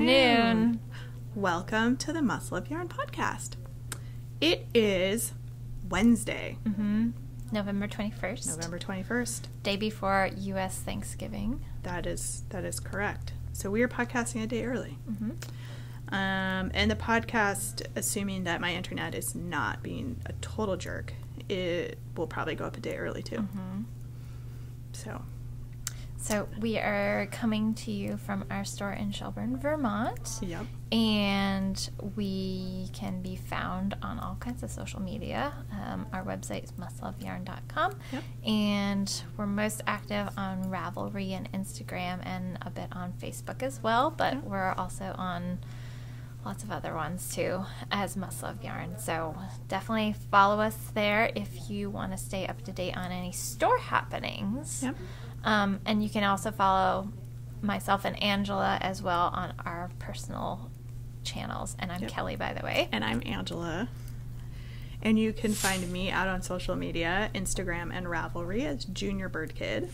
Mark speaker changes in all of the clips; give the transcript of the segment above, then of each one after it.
Speaker 1: afternoon.
Speaker 2: Welcome to the Muscle of Yarn podcast. It is Wednesday.
Speaker 1: November 21st.
Speaker 2: November 21st.
Speaker 1: Day before U.S. Thanksgiving.
Speaker 2: That is correct. So we are podcasting a day early. And the podcast, assuming that my internet is not being a total jerk, it will probably go up a day early too.
Speaker 1: So we are coming to you from our store in Shelburne, Vermont.
Speaker 2: Yep.
Speaker 1: And we can be found on all kinds of social media. Our website is muscleofyarn.com.
Speaker 2: Yep.
Speaker 1: And we're most active on Ravelry and Instagram and a bit on Facebook as well. But we're also on lots of other ones too as Muscle of Yarn. So definitely follow us there if you want to stay up to date on any store happenings.
Speaker 2: Yep.
Speaker 1: And you can also follow myself and Angela as well on our personal channels. And I'm Kelly, by the way.
Speaker 2: And I'm Angela. And you can find me out on social media, Instagram and Ravelry as Junior Bird Kid.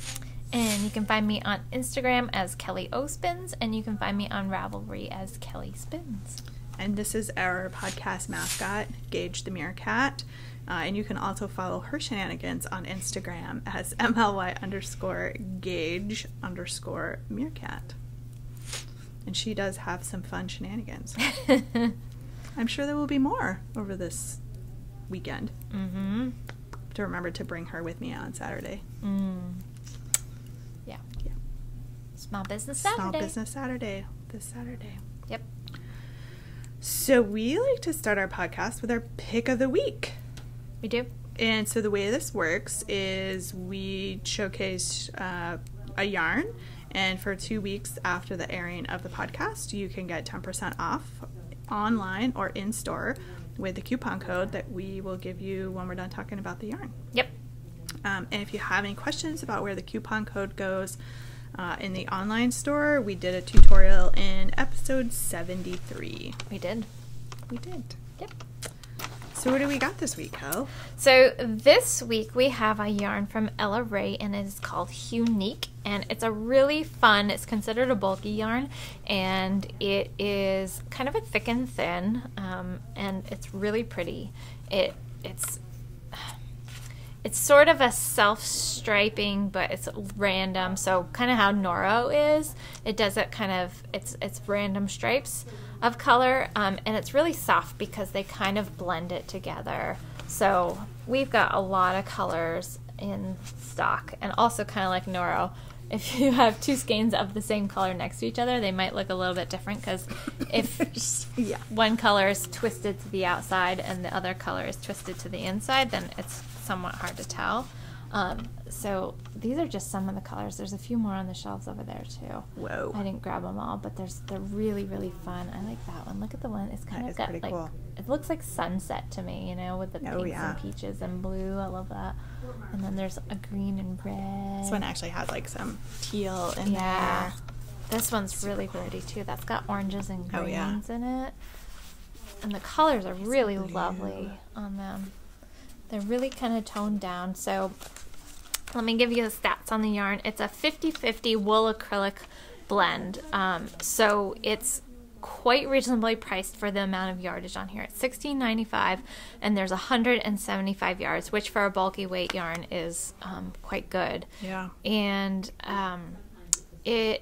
Speaker 1: And you can find me on Instagram as Kelly O Spins, and you can find me on Ravelry as Kelly Spins.
Speaker 2: And this is our podcast mascot, Gage the Meerkat. And you can also follow her shenanigans on Instagram as MLY_Gage_Meerkat. And she does have some fun shenanigans. I'm sure there will be more over this weekend. To remember to bring her with me on Saturday.
Speaker 1: Yeah. Small Business Saturday.
Speaker 2: Small Business Saturday. This Saturday.
Speaker 1: Yep.
Speaker 2: So we like to start our podcast with our pick of the week.
Speaker 1: We do.
Speaker 2: And so the way this works is we showcase a yarn, and for 2 weeks after the airing of the podcast, you can get 10% off online or in store with the coupon code that we will give you when we're done talking about the yarn.
Speaker 1: Yep.
Speaker 2: And if you have any questions about where the coupon code goes in the online store, we did a tutorial in episode 73.
Speaker 1: We did. Yep.
Speaker 2: So what do we got this week, Kel?
Speaker 1: So this week we have a yarn from Ella Rae, and it is called Unique, and it's a really fun, it's considered a bulky yarn, and it is kind of a thick and thin, and it's really pretty. It's sort of a self-striping, but it's random, so kind of how Noro is. It does it kind of, it's random stripes of color, and it's really soft because they kind of blend it together. So we've got a lot of colors in stock, and also kind of like Noro. If you have two skeins of the same color next to each other, they might look a little bit different because if one color is twisted to the outside and the other color is twisted to the inside, then it's somewhat hard to tell. So these are just some of the colors. There's a few more on the shelves over there too.
Speaker 2: Whoa.
Speaker 1: I didn't grab them all, but they're really, really fun. I like that one. Look at the one. It's kind of got like,
Speaker 2: cool.
Speaker 1: It looks like sunset to me, you know, with the pinks and peaches and blue. I love that. And then there's a green and red.
Speaker 2: This one actually has like some teal in there.
Speaker 1: This one's really pretty too. That's got oranges and greens in it. And the colors are really lovely on them. They're really kind of toned down. So let me give you the stats on the yarn. It's a 50-50 wool acrylic blend. So it's quite reasonably priced for the amount of yardage on here. It's $16.95, and there's 175 yards, which for a bulky weight yarn is quite good. Yeah. And they're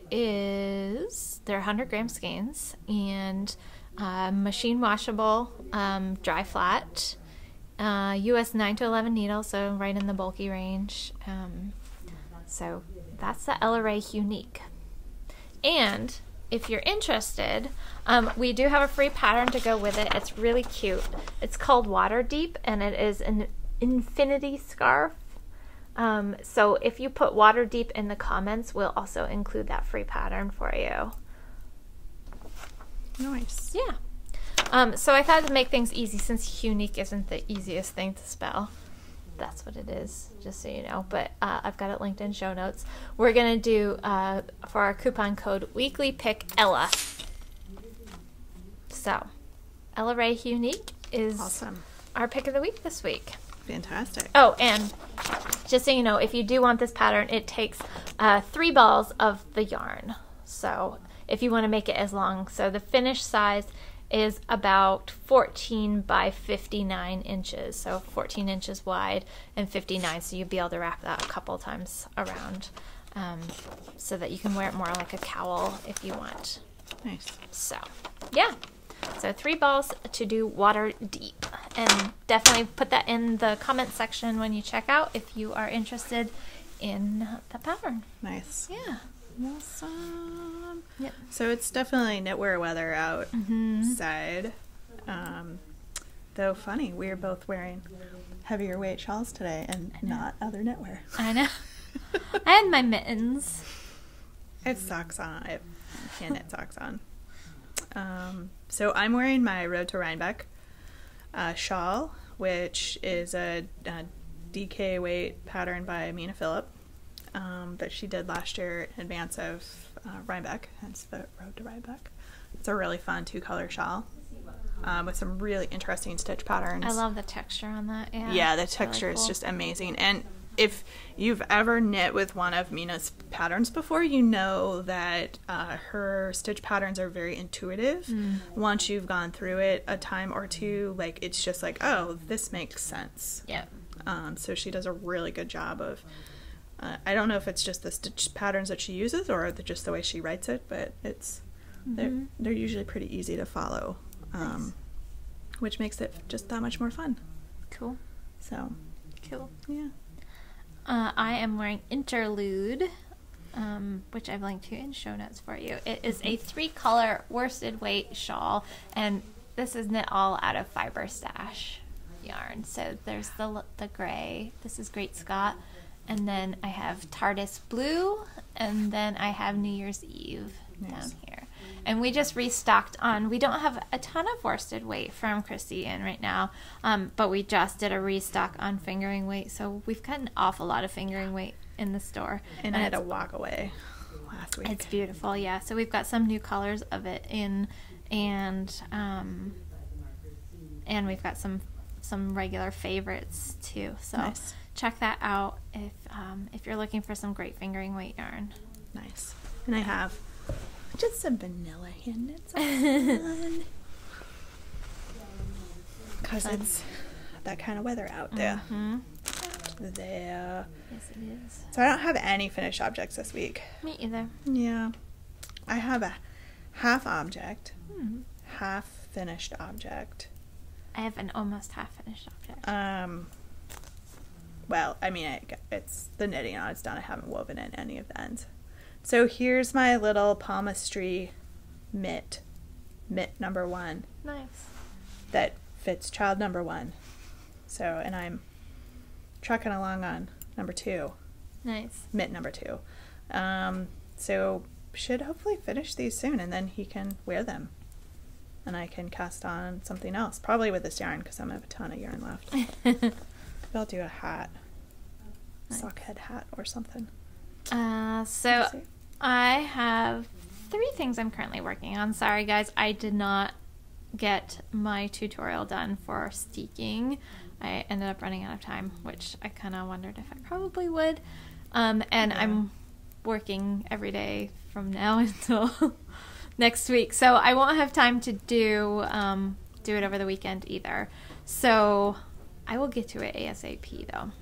Speaker 1: 100 gram skeins, and machine washable, dry flat. US 9 to 11 needles, so right in the bulky range. So that's the Ella Rae Unique. And if you're interested, we do have a free pattern to go with it. It's really cute. It's called Water Deep, and it is an infinity scarf. So if you put Water Deep in the comments, we'll also include that free pattern for you.
Speaker 2: Nice.
Speaker 1: Yeah. So I thought to make things easy, since unique isn't the easiest thing to spell. That's what it is, just so you know. But I've got it linked in show notes. We're going to do, for our coupon code, Weekly Pick Ella. So, Ella Rae Unique is our pick of the week this week.
Speaker 2: Fantastic.
Speaker 1: Oh, and just so you know, if you do want this pattern, it takes 3 balls of the yarn. So if you want to make it as long. So the finished size is about 14 by 59 inches. So 14 inches wide and 59. So you'll be able to wrap that a couple times around so that you can wear it more like a cowl if you want.
Speaker 2: Nice.
Speaker 1: So, yeah. So 3 balls to do water deep. And definitely put that in the comment section when you check out if you are interested in the pattern.
Speaker 2: Nice.
Speaker 1: Yeah.
Speaker 2: Awesome.
Speaker 1: Yep.
Speaker 2: So it's definitely knitwear weather outside. Though funny, we're both wearing heavier weight shawls today and not other knitwear.
Speaker 1: I know. I had my mittens.
Speaker 2: I have socks on. I have hand knit socks on. So I'm wearing my Road to Rhinebeck shawl, which is a DK weight pattern by Mina Phillip that she did last year in advance of Rhinebeck, hence the Road to Rhinebeck. It's a really fun 2-color shawl with some really interesting stitch patterns.
Speaker 1: I love the texture on that.
Speaker 2: Yeah, the texture is just amazing. And if you've ever knit with one of Mina's patterns before, you know that her stitch patterns are very intuitive. Once you've gone through it a time or two, like it's just like, oh, this makes sense.
Speaker 1: Yeah.
Speaker 2: So she does a really good job of, I don't know if it's just the stitch patterns that she uses or just the way she writes it, but it's they're usually pretty easy to follow,
Speaker 1: Nice.
Speaker 2: which makes it just that much more fun.
Speaker 1: Cool.
Speaker 2: So,
Speaker 1: Cool.
Speaker 2: yeah.
Speaker 1: I am wearing Interlude, which I've linked to in show notes for you. It is a 3-color worsted weight shawl, and this is knit all out of Fiber Stash yarn. So there's the gray. This is Great Scott, and then I have TARDIS Blue, and then I have New Year's Eve down here. And we just restocked on, we don't have a ton of worsted weight from Christy in right now, but we just did a restock on fingering weight, so we've got an awful lot of fingering weight in the store.
Speaker 2: And I had to walk away last week.
Speaker 1: It's beautiful, yeah. So we've got some new colors of it in, and we've got some regular favorites too. So
Speaker 2: nice.
Speaker 1: Check that out if you're looking for some great fingering weight yarn.
Speaker 2: Nice. And I have just some vanilla hand knits on. Because it's that kind of weather out there. There.
Speaker 1: Yes, it is.
Speaker 2: So I don't have any finished objects this week.
Speaker 1: Me either.
Speaker 2: Yeah. I have a half object, half finished object.
Speaker 1: I have an almost half finished object.
Speaker 2: Well, I mean, it's the knitting on it's done. I haven't woven in any of the ends. So here's my little palmistry mitt number 1.
Speaker 1: Nice.
Speaker 2: That fits child number 1. So, and I'm trucking along on number 2.
Speaker 1: Nice.
Speaker 2: Mitt number 2. So should hopefully finish these soon, and then he can wear them. And I can cast on something else, probably with this yarn, because I'm going to have a ton of yarn left. Maybe I'll do a hat. Nice. Sock head hat or something.
Speaker 1: So I have 3 things I'm currently working on. Sorry guys, I did not get my tutorial done for steeking. I ended up running out of time, which I kind of wondered if I probably would. And I'm working every day from now until next week, so I won't have time to do it over the weekend either. So I will get to it ASAP though.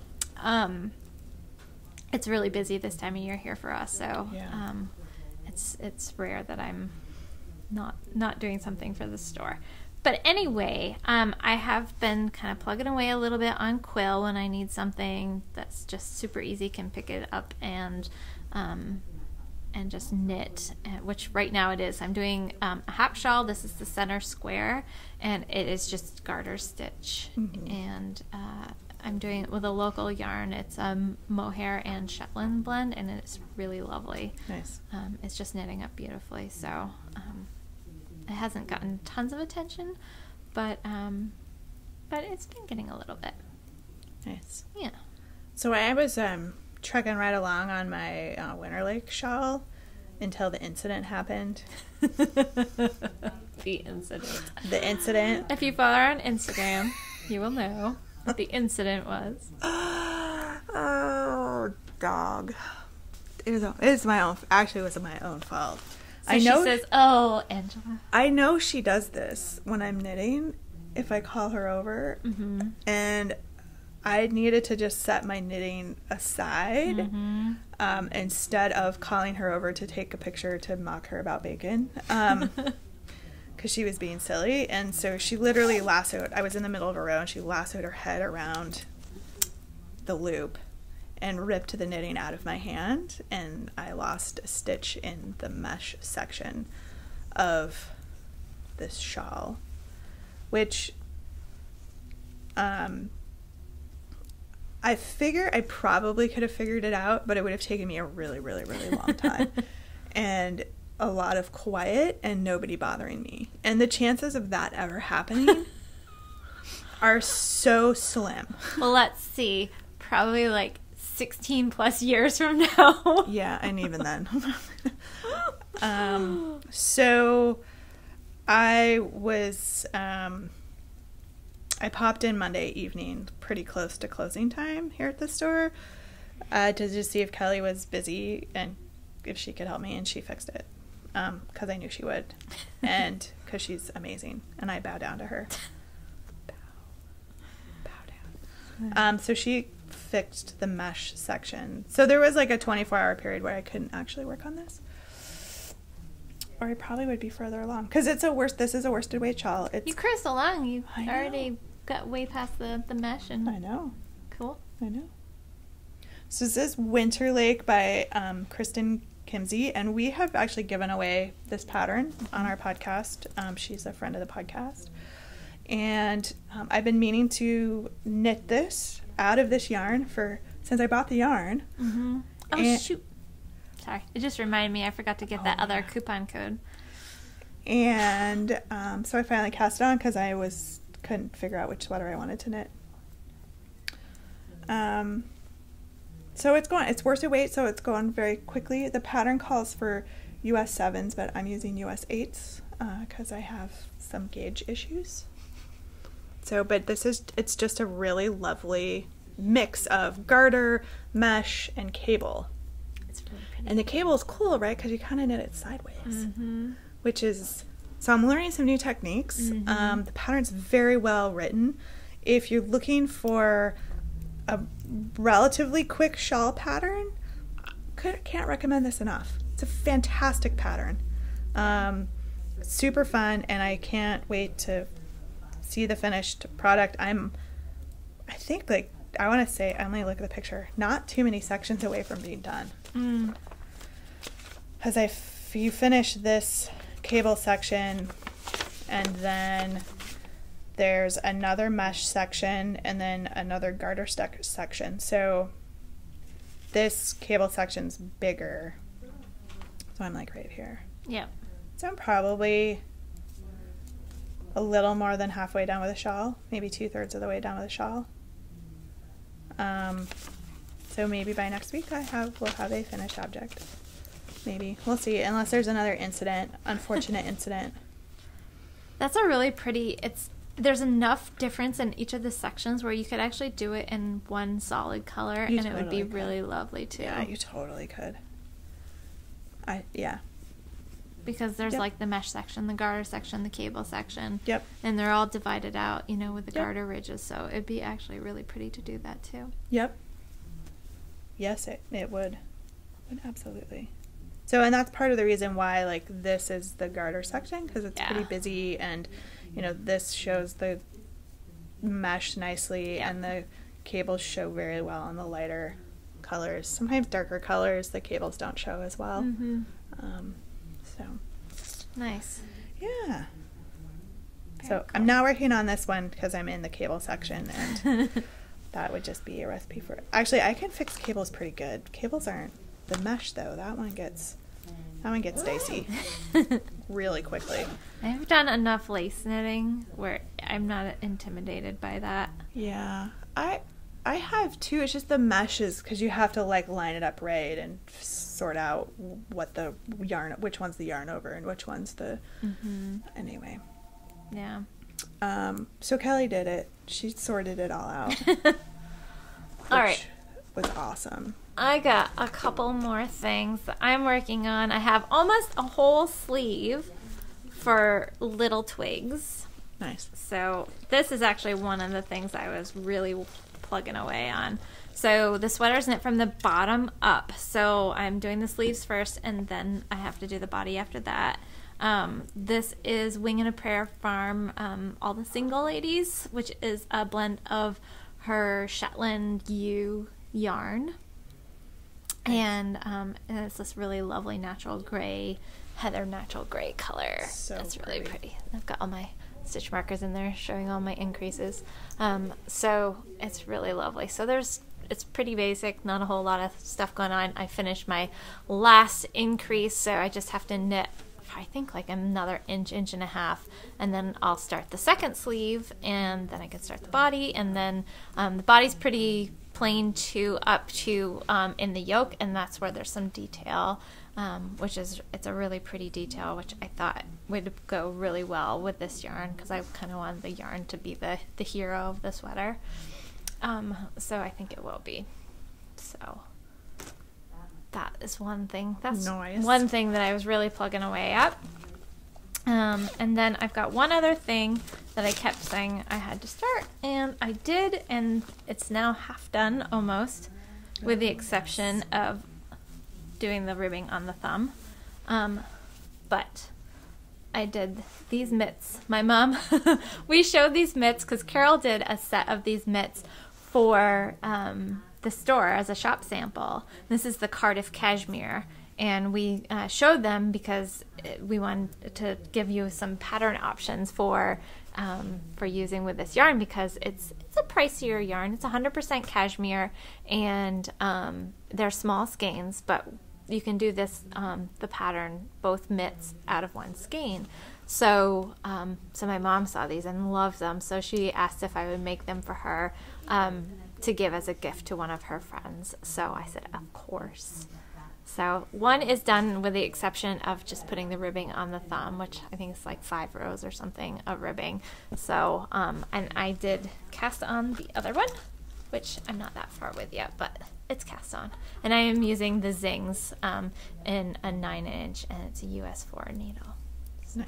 Speaker 1: It's really busy this time of year here for us, so it's rare that I'm not doing something for the store. But anyway, I have been kind of plugging away a little bit on quill when I need something that's just super easy, can pick it up and just knit, which right now it is. I'm doing a hap shawl. This is the center square, and it is just garter stitch. And I'm doing it with a local yarn. It's a mohair and Shetland blend, and it's really lovely.
Speaker 2: Nice.
Speaker 1: It's just knitting up beautifully. So it hasn't gotten tons of attention, but it's been getting a little bit.
Speaker 2: Nice.
Speaker 1: Yeah.
Speaker 2: So I was trucking right along on my Winter Lake shawl until the incident happened.
Speaker 1: The incident.
Speaker 2: The incident.
Speaker 1: If you follow her on Instagram, you will know what the incident was.
Speaker 2: Oh, dog. It was my own. Actually, it was my own fault.
Speaker 1: So she says, "Oh, Angela."
Speaker 2: I know she does this when I'm knitting. If I call her over, and I needed to just set my knitting aside instead of calling her over to take a picture to mock her about bacon, because she was being silly. And so she literally lassoed. I was in the middle of a row, and she lassoed her head around the loop and ripped the knitting out of my hand, and I lost a stitch in the mesh section of this shawl, which I figure I probably could have figured it out, but it would have taken me a really, really, really long time and a lot of quiet and nobody bothering me. And the chances of that ever happening are so slim.
Speaker 1: Well, let's see. Probably like 16 plus years from now.
Speaker 2: Yeah, and even then. So I was, I popped in Monday evening, pretty close to closing time here at the store, to just see if Kelly was busy and if she could help me, and she fixed it, because I knew she would, and because she's amazing, and I bow down to her. Bow down. So she fixed the mesh section. So there was like a 24-hour period where I couldn't actually work on this, or I probably would be further along, because this is a worsted weight shawl.
Speaker 1: You cruised along. You already got way past the mesh. And
Speaker 2: I know.
Speaker 1: Cool.
Speaker 2: I know. So this is Winter Lake by Kristen Kimsey, and we have actually given away this pattern on our podcast. She's a friend of the podcast, and I've been meaning to knit this out of this yarn since I bought the yarn.
Speaker 1: Oh, shoot. Sorry. It just reminded me I forgot to get that other coupon code.
Speaker 2: And so I finally cast it on because I couldn't figure out which sweater I wanted to knit. So it's worsted weight, so it's going very quickly. The pattern calls for US 7s, but I'm using US 8s because I have some gauge issues. So, but it's just a really lovely mix of garter, mesh, and cable.
Speaker 1: It's really pretty.
Speaker 2: And the cable is cool, right? Because you kind of knit it sideways, which is, so I'm learning some new techniques. The pattern's very well written. If you're looking for a relatively quick shawl pattern, can't recommend this enough. It's a fantastic pattern. Super fun, and I can't wait to see the finished product. I think, like, I want to say, Emily, look at the picture, not too many sections away from being done. Because if you finish this cable section, and then there's another mesh section, and then another garter section. So this cable section's bigger. So I'm like right here.
Speaker 1: Yep.
Speaker 2: So I'm probably a little more than halfway done with a shawl, maybe 2/3 of the way done with a shawl. So maybe by next week we'll have a finished object. Maybe. We'll see, unless there's another unfortunate incident.
Speaker 1: That's a really pretty, there's enough difference in each of the sections where you could actually do it in one solid color, and it would be really lovely too.
Speaker 2: Yeah, you totally could.
Speaker 1: Because there's like the mesh section, the garter section, the cable section.
Speaker 2: Yep.
Speaker 1: And they're all divided out, with the garter ridges, so it'd be actually really pretty to do that too.
Speaker 2: Yep. Yes, it would. It would absolutely. So, and that's part of the reason why, like, this is the garter section, because it's pretty busy, and, this shows the mesh nicely, and the cables show very well on the lighter colors. Sometimes darker colors, the cables don't show as well. So.
Speaker 1: Nice.
Speaker 2: Yeah.
Speaker 1: Very
Speaker 2: so
Speaker 1: cool.
Speaker 2: I'm not working on this one because I'm in the cable section, and that would just be a recipe for it. Actually, I can fix cables pretty good. Cables aren't the mesh, though. That one gets dicey really quickly.
Speaker 1: I've done enough lace knitting where I'm not intimidated by that.
Speaker 2: Yeah, I have too. It's just the meshes, because you have to like line it up right and sort out which one's the yarn over and which one's the. Anyway.
Speaker 1: Yeah.
Speaker 2: So Kelly did it. She sorted it all out.
Speaker 1: All right.
Speaker 2: was awesome.
Speaker 1: I got a couple more things that I'm working on. I have almost a whole sleeve for little Twigs.
Speaker 2: Nice.
Speaker 1: So this is actually one of the things I was really plugging away on. So the sweater's knit from the bottom up. So I'm doing the sleeves first, and then I have to do the body after that. This is Wing and a Prayer Farm, All the Single Ladies, which is a blend of her Shetland U yarn. And it's this really lovely natural gray, heather natural gray color.
Speaker 2: So
Speaker 1: it's really pretty. I've got all my stitch markers in there showing all my increases. So it's really lovely. So it's pretty basic, not a whole lot of stuff going on. I finished my last increase, so I just have to knit, I think, like another inch and a half, and then I'll start the second sleeve, and then I can start the body, and then the body's pretty plain up to in the yoke, and that's where there's some detail, it's a really pretty detail, which I thought would go really well with this yarn, because I kind of wanted the yarn to be the hero of the sweater. So I think it will be. So that is one thing. That's
Speaker 2: nice.
Speaker 1: One thing that I was really plugging away at. And then I've got one other thing that I kept saying I had to start, and I did, and it's now half done almost, with the exception of doing the ribbing on the thumb. But I did these mitts. My mom, we showed these mitts because Carol did a set of these mitts for the store as a shop sample. This is the Cardiff cashmere, and we showed them because we wanted to give you some pattern options for using with this yarn, because it's a pricier yarn. It's 100% cashmere, and they're small skeins, but you can do this the pattern, both mitts, out of one skein. So my mom saw these and loved them, so she asked if I would make them for her to give as a gift to one of her friends. So I said, of course. So one is done with the exception of just putting the ribbing on the thumb, which I think is like 5 rows or something of ribbing. So and I did cast on the other one, which I'm not that far with yet, but it's cast on. And I am using the Zings in a 9-inch, and it's a US 4 needle.
Speaker 2: Nice.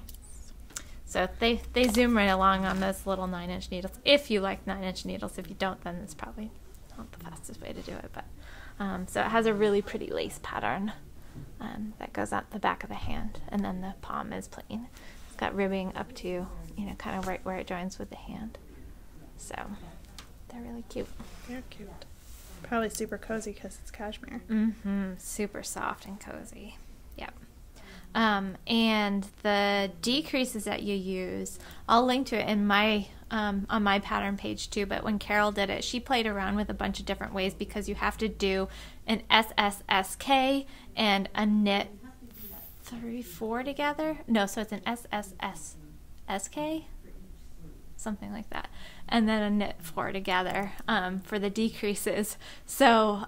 Speaker 2: So
Speaker 1: they zoom right along on those little 9-inch needles. If you like 9-inch needles, if you don't, then it's probably not the fastest way to do it. But so it has a really pretty lace pattern that goes out the back of the hand, and then the palm is plain. It's got ribbing up to, kind of right where it joins with the hand. So they're really cute.
Speaker 2: They're cute. Probably super cozy because it's cashmere.
Speaker 1: Mm-hmm. Super soft and cozy. Yep. And the decreases that you use, I'll link to it in my on my pattern page too, but when Carol did it, she played around with a bunch of different ways, because you have to do an SSSK and a knit 3-4 together. No, so it's an SSSK, something like that, and then a knit 4 together for the decreases. So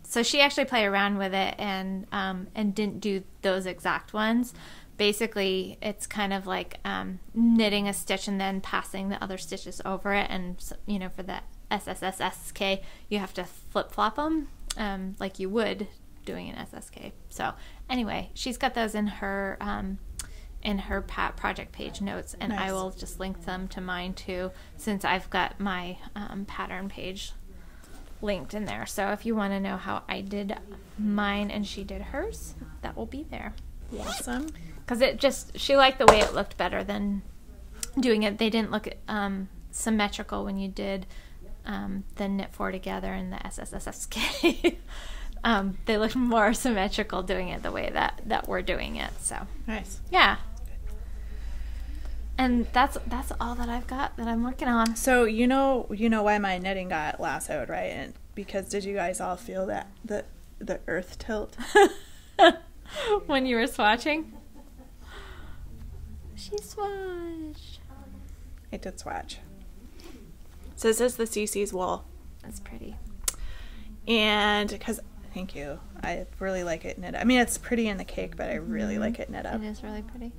Speaker 1: so she actually played around with it and didn't do those exact ones. Basically, it's kind of like knitting a stitch and then passing the other stitches over it. And for the SSSK, you have to flip-flop them like you would doing an SSK. So anyway, she's got those in her project page notes, and nice. I will just link them to mine too, since I've got my pattern page linked in there. So if you want to know how I did mine and she did hers, that will be there.
Speaker 2: Awesome.
Speaker 1: Because she liked the way it looked better than doing it. They didn't look symmetrical when you did the knit 4 together and the SSSK. They look more symmetrical doing it the way that we're doing it. So
Speaker 2: nice.
Speaker 1: Yeah. And that's all that I've got that I'm working on.
Speaker 2: So you know why my knitting got lassoed, right? And because did you guys all feel that the earth tilt
Speaker 1: when you were swatching? She swatched.
Speaker 2: I did swatch. So this is the CC's wool.
Speaker 1: That's pretty.
Speaker 2: And because thank you, I really like it knit. I mean, it's pretty in the cake, but I really like it knit up.
Speaker 1: It is really pretty.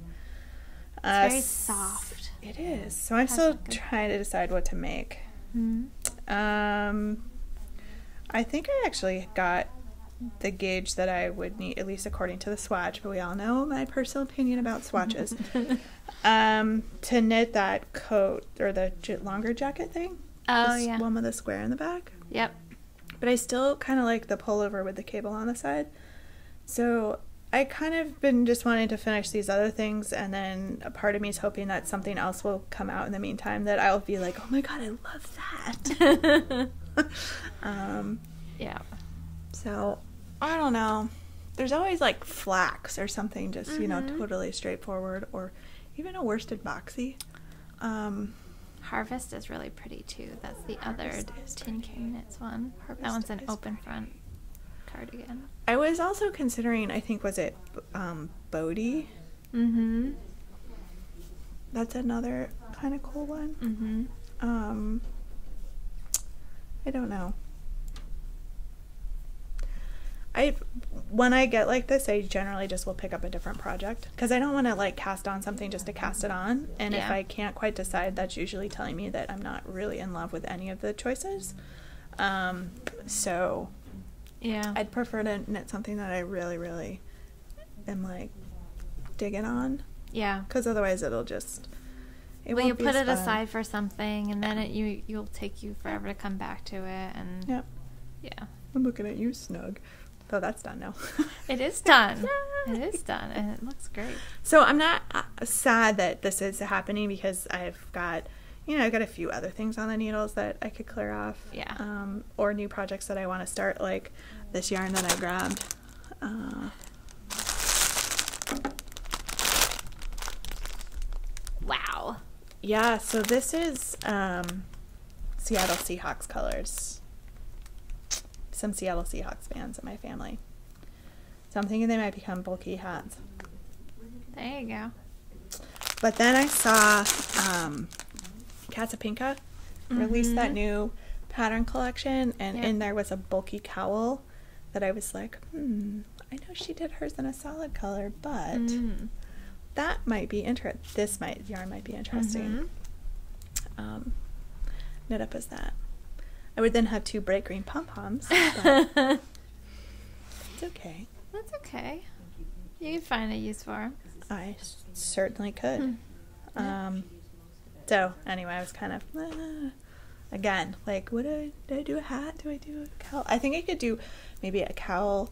Speaker 1: It's very soft.
Speaker 2: It is. So I'm still trying to decide what to make.
Speaker 1: Mm-hmm.
Speaker 2: I think I actually got the gauge that I would need, at least according to the swatch, but we all know my personal opinion about swatches, to knit that coat or the longer jacket thing.
Speaker 1: Oh, yeah.
Speaker 2: One with a square in the back.
Speaker 1: Yep.
Speaker 2: But I still kind of like the pullover with the cable on the side. So I kind of been just wanting to finish these other things, and then a part of me is hoping that something else will come out in the meantime that I'll be like, oh my god, I love that.
Speaker 1: Yeah.
Speaker 2: So I don't know. There's always like flax or something just, you know, totally straightforward, or even a worsted boxy.
Speaker 1: Harvest is really pretty too. That's the other Tin Can Knits one. That one's an open front cardigan.
Speaker 2: I was also considering, I think, was it Bodie?
Speaker 1: Mm-hmm.
Speaker 2: That's another kind of cool one.
Speaker 1: Mm-hmm.
Speaker 2: I don't know. When I get like this, I generally just will pick up a different project because I don't want to like cast on something just to cast it on. And if I can't quite decide, that's usually telling me that I'm not really in love with any of the choices. So
Speaker 1: yeah,
Speaker 2: I'd prefer to knit something that I really, really am like digging on.
Speaker 1: Yeah.
Speaker 2: Because otherwise it'll just...
Speaker 1: Well, you put it aside for something, and then you'll take you forever to come back to it, and...
Speaker 2: Yep.
Speaker 1: Yeah.
Speaker 2: I'm looking at you, Snug. So that's done now.
Speaker 1: It is done. It is done, and it looks great.
Speaker 2: So I'm not sad that this is happening because I've got, I've got a few other things on the needles that I could clear off.
Speaker 1: Yeah.
Speaker 2: Or new projects that I want to start, like this yarn that I grabbed.
Speaker 1: Wow.
Speaker 2: Yeah, so this is Seattle Seahawks colors. Some Seattle Seahawks fans in my family. So I'm thinking they might become bulky hats.
Speaker 1: There you go.
Speaker 2: But then I saw Casapinka release that new pattern collection, and in there was a bulky cowl that I was like, I know she did hers in a solid color, but that might be interesting. This yarn might be interesting. Knit up as that. I would then have 2 bright green pom-poms, but it's okay.
Speaker 1: That's okay. You can find a use for them.
Speaker 2: I certainly could. So, anyway, I was kind of, again, like, do I do a hat? Do I do a cowl? I think I could do maybe a cowl.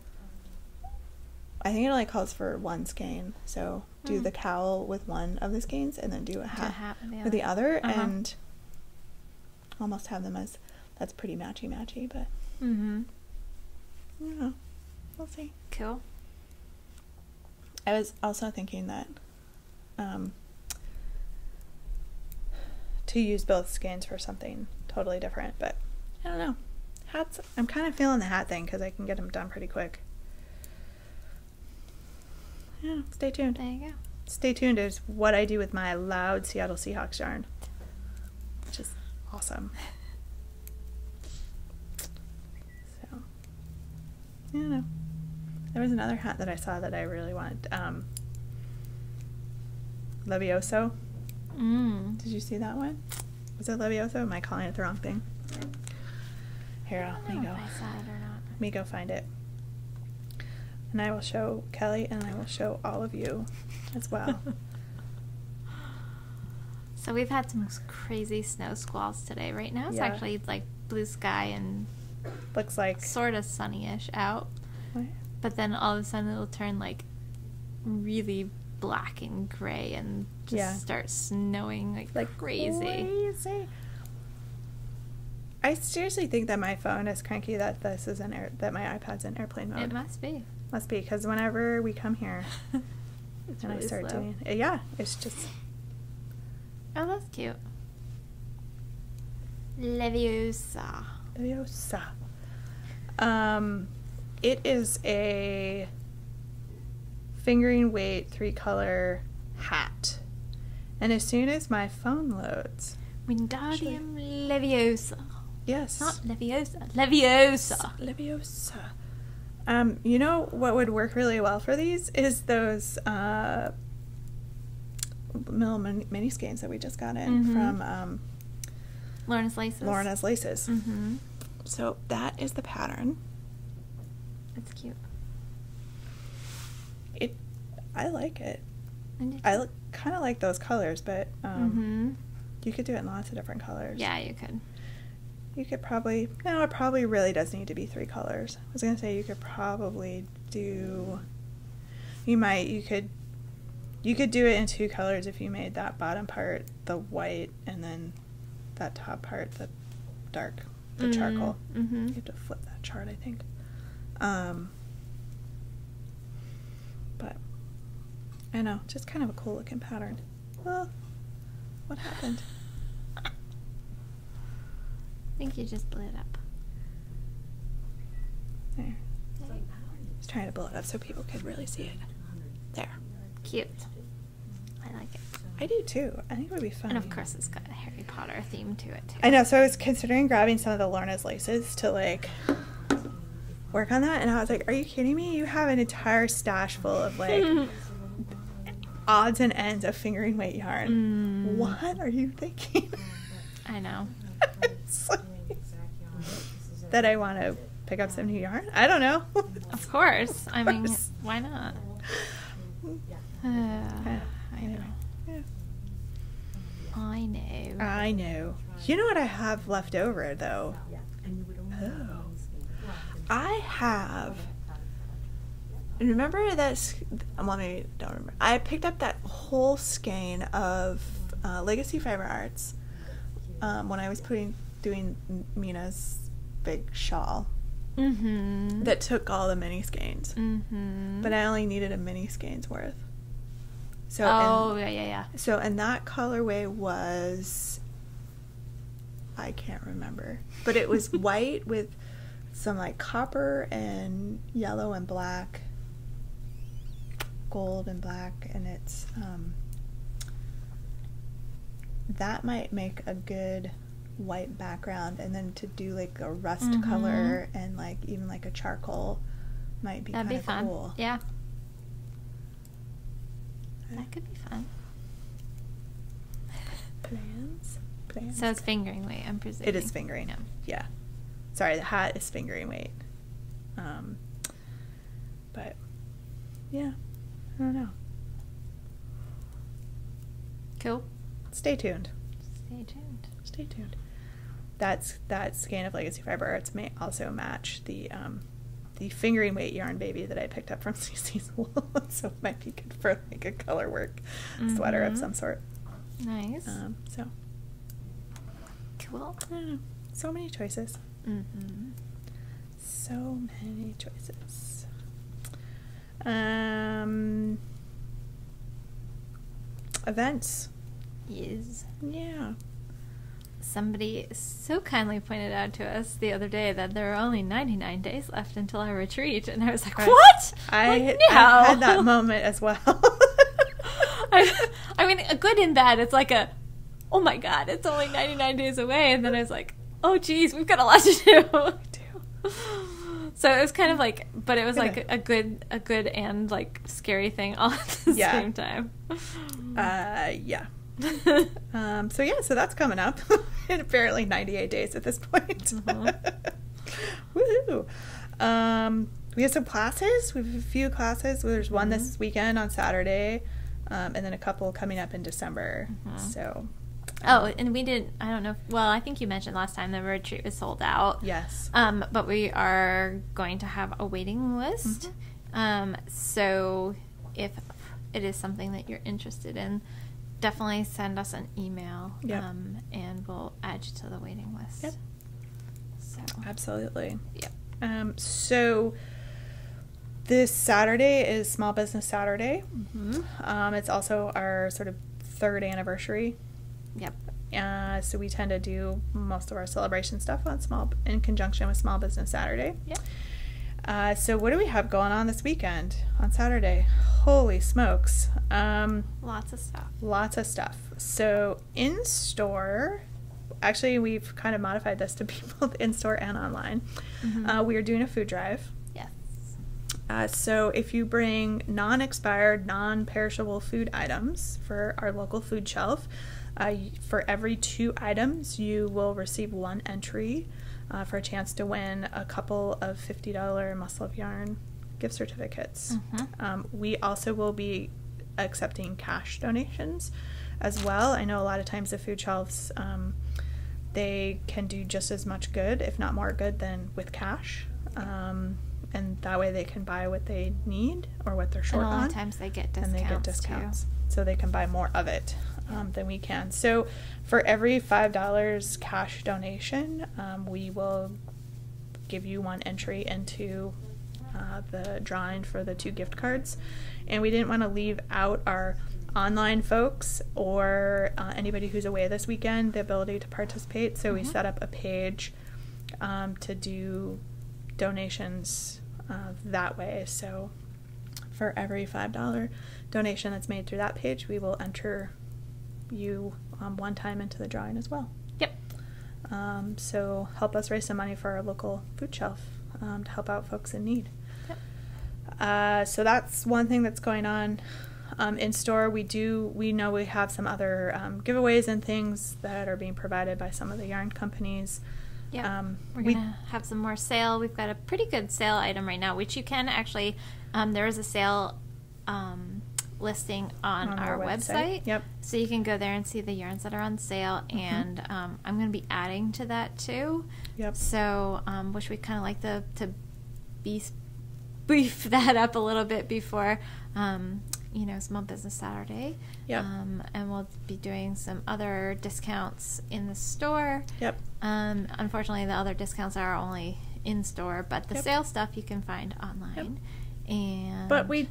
Speaker 2: I think it only calls for 1 skein, so do the cowl with one of the skeins and then do a hat with the other, and almost have them as... That's pretty matchy-matchy, but I don't know. We'll see.
Speaker 1: Cool.
Speaker 2: I was also thinking that to use both skeins for something totally different, but I don't know. Hats, I'm kind of feeling the hat thing because I can get them done pretty quick. Yeah, stay tuned.
Speaker 1: There you go.
Speaker 2: Stay tuned is what I do with my loud Seattle Seahawks yarn, which is awesome. I don't know. There was another hat that I saw that I really wanted. Levioso. Did you see that one? Was it Levioso? Am I calling it the wrong thing? Here, let me go.
Speaker 1: If I saw it or not.
Speaker 2: Let me go find it. And I will show Kelly, and I will show all of you as well.
Speaker 1: So we've had some crazy snow squalls today. Right now it's actually like blue sky and
Speaker 2: looks like
Speaker 1: sort of sunny-ish out.
Speaker 2: What?
Speaker 1: But then all of a sudden it'll turn like really black and gray and just start snowing like crazy.
Speaker 2: I seriously think that my phone is cranky that this is that my iPad's in airplane mode.
Speaker 1: It must be.
Speaker 2: Must be, because whenever we come here
Speaker 1: it's
Speaker 2: and
Speaker 1: really
Speaker 2: I start
Speaker 1: slow.
Speaker 2: doing it's just...
Speaker 1: Oh, that's cute. Leviosa.
Speaker 2: Leviosa. It is a fingering weight 3-color hat. And as soon as my phone loads...
Speaker 1: Wingardium Leviosa.
Speaker 2: Yes.
Speaker 1: Not Leviosa. Leviosa.
Speaker 2: Leviosa. You know what would work really well for these is those little mini skeins that we just got in from
Speaker 1: Lorna's Laces.
Speaker 2: Lorna's Laces. So that is the pattern.
Speaker 1: It's cute.
Speaker 2: I like it. I kind of like those colors, but you could do it in lots of different colors.
Speaker 1: Yeah, you could.
Speaker 2: You could probably, no, it probably really does need to be 3 colors. I was going to say you could probably do, you could do it in 2 colors if you made that bottom part the white and then that top part the dark, the charcoal. You have to flip that chart, I think. But I know, just kind of a cool looking pattern. Well, what happened?
Speaker 1: I think you just blew it up.
Speaker 2: There. I was trying to blow it up so people could really see it. There.
Speaker 1: Cute. I like it.
Speaker 2: I do too. I think it would be fun.
Speaker 1: And of course it's got a Harry Potter theme to it too.
Speaker 2: I know, so I was considering grabbing some of the Lorna's laces to like work on that, and I was like, are you kidding me? You have an entire stash full of like odds and ends of fingering weight yarn. What are you thinking?
Speaker 1: I know.
Speaker 2: It's like, that I want to pick up some new yarn? I don't know.
Speaker 1: Of course. I mean, why not? I know.
Speaker 2: Yeah.
Speaker 1: I know.
Speaker 2: I know. You know what I have left over though? Oh. I have. Remember that? Well, maybe don't remember. I picked up that whole skein of Legacy Fiber Arts when I was doing Mina's big shawl. That took all the mini skeins. But I only needed a mini skein's worth. So
Speaker 1: yeah.
Speaker 2: So and that colorway was, I can't remember, but it was white with some like copper and yellow and black, gold and black, and it's that might make a good white background, and then to do like a rust color and like even like a charcoal might be kind of cool.
Speaker 1: Yeah, that could be fun.
Speaker 2: Plans.
Speaker 1: So it's fingering weight, I'm presuming.
Speaker 2: It is fingering. Yeah. Sorry, the hat is fingering weight. But yeah, I don't know.
Speaker 1: Cool.
Speaker 2: Stay tuned.
Speaker 1: Stay tuned.
Speaker 2: That skein of Legacy Fiber Arts may also match the fingering weight yarn baby that I picked up from CC's Wool, so it might be good for like a color work sweater of some sort.
Speaker 1: Nice.
Speaker 2: So
Speaker 1: cool.
Speaker 2: I don't know. So many choices. So many choices. Events.
Speaker 1: Yes.
Speaker 2: Yeah.
Speaker 1: Somebody so kindly pointed out to us the other day that there are only 99 days left until our retreat, and I was like, what?
Speaker 2: I had that moment as well.
Speaker 1: I mean, good and bad. It's like oh my god, it's only 99 days away, and then I was like, oh geez, we've got a lot to do. So it was kind of like, but it was like a good and like scary thing all at the same time.
Speaker 2: Yeah. So that's coming up in apparently 98 days at this point. Woohoo! We have some classes. We have a few classes. There's one this weekend on Saturday, and then a couple coming up in December. So.
Speaker 1: And we did, I don't know, well, I think you mentioned last time the retreat was sold out.
Speaker 2: Yes.
Speaker 1: But we are going to have a waiting list. So if it is something that you're interested in, definitely send us an email. And we'll add you to the waiting list.
Speaker 2: Yep.
Speaker 1: So.
Speaker 2: Absolutely.
Speaker 1: Yep.
Speaker 2: So this Saturday is Small Business Saturday. It's also our sort of 3rd anniversary.
Speaker 1: Yep.
Speaker 2: So we tend to do most of our celebration stuff in conjunction with Small Business Saturday.
Speaker 1: Yep.
Speaker 2: So what do we have going on this weekend on Saturday? Holy smokes.
Speaker 1: Lots of stuff.
Speaker 2: So in store, actually we've kind of modified this to be both in store and online. We are doing a food drive.
Speaker 1: Yes.
Speaker 2: So if you bring non-expired, non-perishable food items for our local food shelf, for every 2 items, you will receive 1 entry for a chance to win a couple of $50 Muscle of Yarn gift certificates. We also will be accepting cash donations as well. I know a lot of times the food shelves, they can do just as much good, if not more good, than with cash. And that way they can buy what they need or what they're short on.
Speaker 1: And a lot of times they get discounts.
Speaker 2: And they get discounts. Too. So they can buy more of it than we can. So for every $5 cash donation, we will give you one entry into the drawing for the 2 gift cards. And we didn't want to leave out our online folks or anybody who's away this weekend the ability to participate. So we set up a page to do donations that way. So for every $5 donation that's made through that page, we will enter you one time into the drawing as well.
Speaker 1: Yep.
Speaker 2: So help us raise some money for our local food shelf to help out folks in need. Yep. So that's one thing that's going on in store. We know we have some other giveaways and things that are being provided by some of the yarn companies.
Speaker 1: Yeah, we're going to have some more sale. We've got a pretty good sale item right now, which you can actually, there is a sale listing on our website.
Speaker 2: Yep.
Speaker 1: So you can go there and see the yarns that are on sale, and I'm going to be adding to that too.
Speaker 2: Yep.
Speaker 1: So which we kind of like to beef that up a little bit before Small Business Saturday.
Speaker 2: Yep.
Speaker 1: And we'll be doing some other discounts in the store.
Speaker 2: Yep.
Speaker 1: Unfortunately, the other discounts are only in store, but the sale stuff you can find online. Yep.
Speaker 2: But we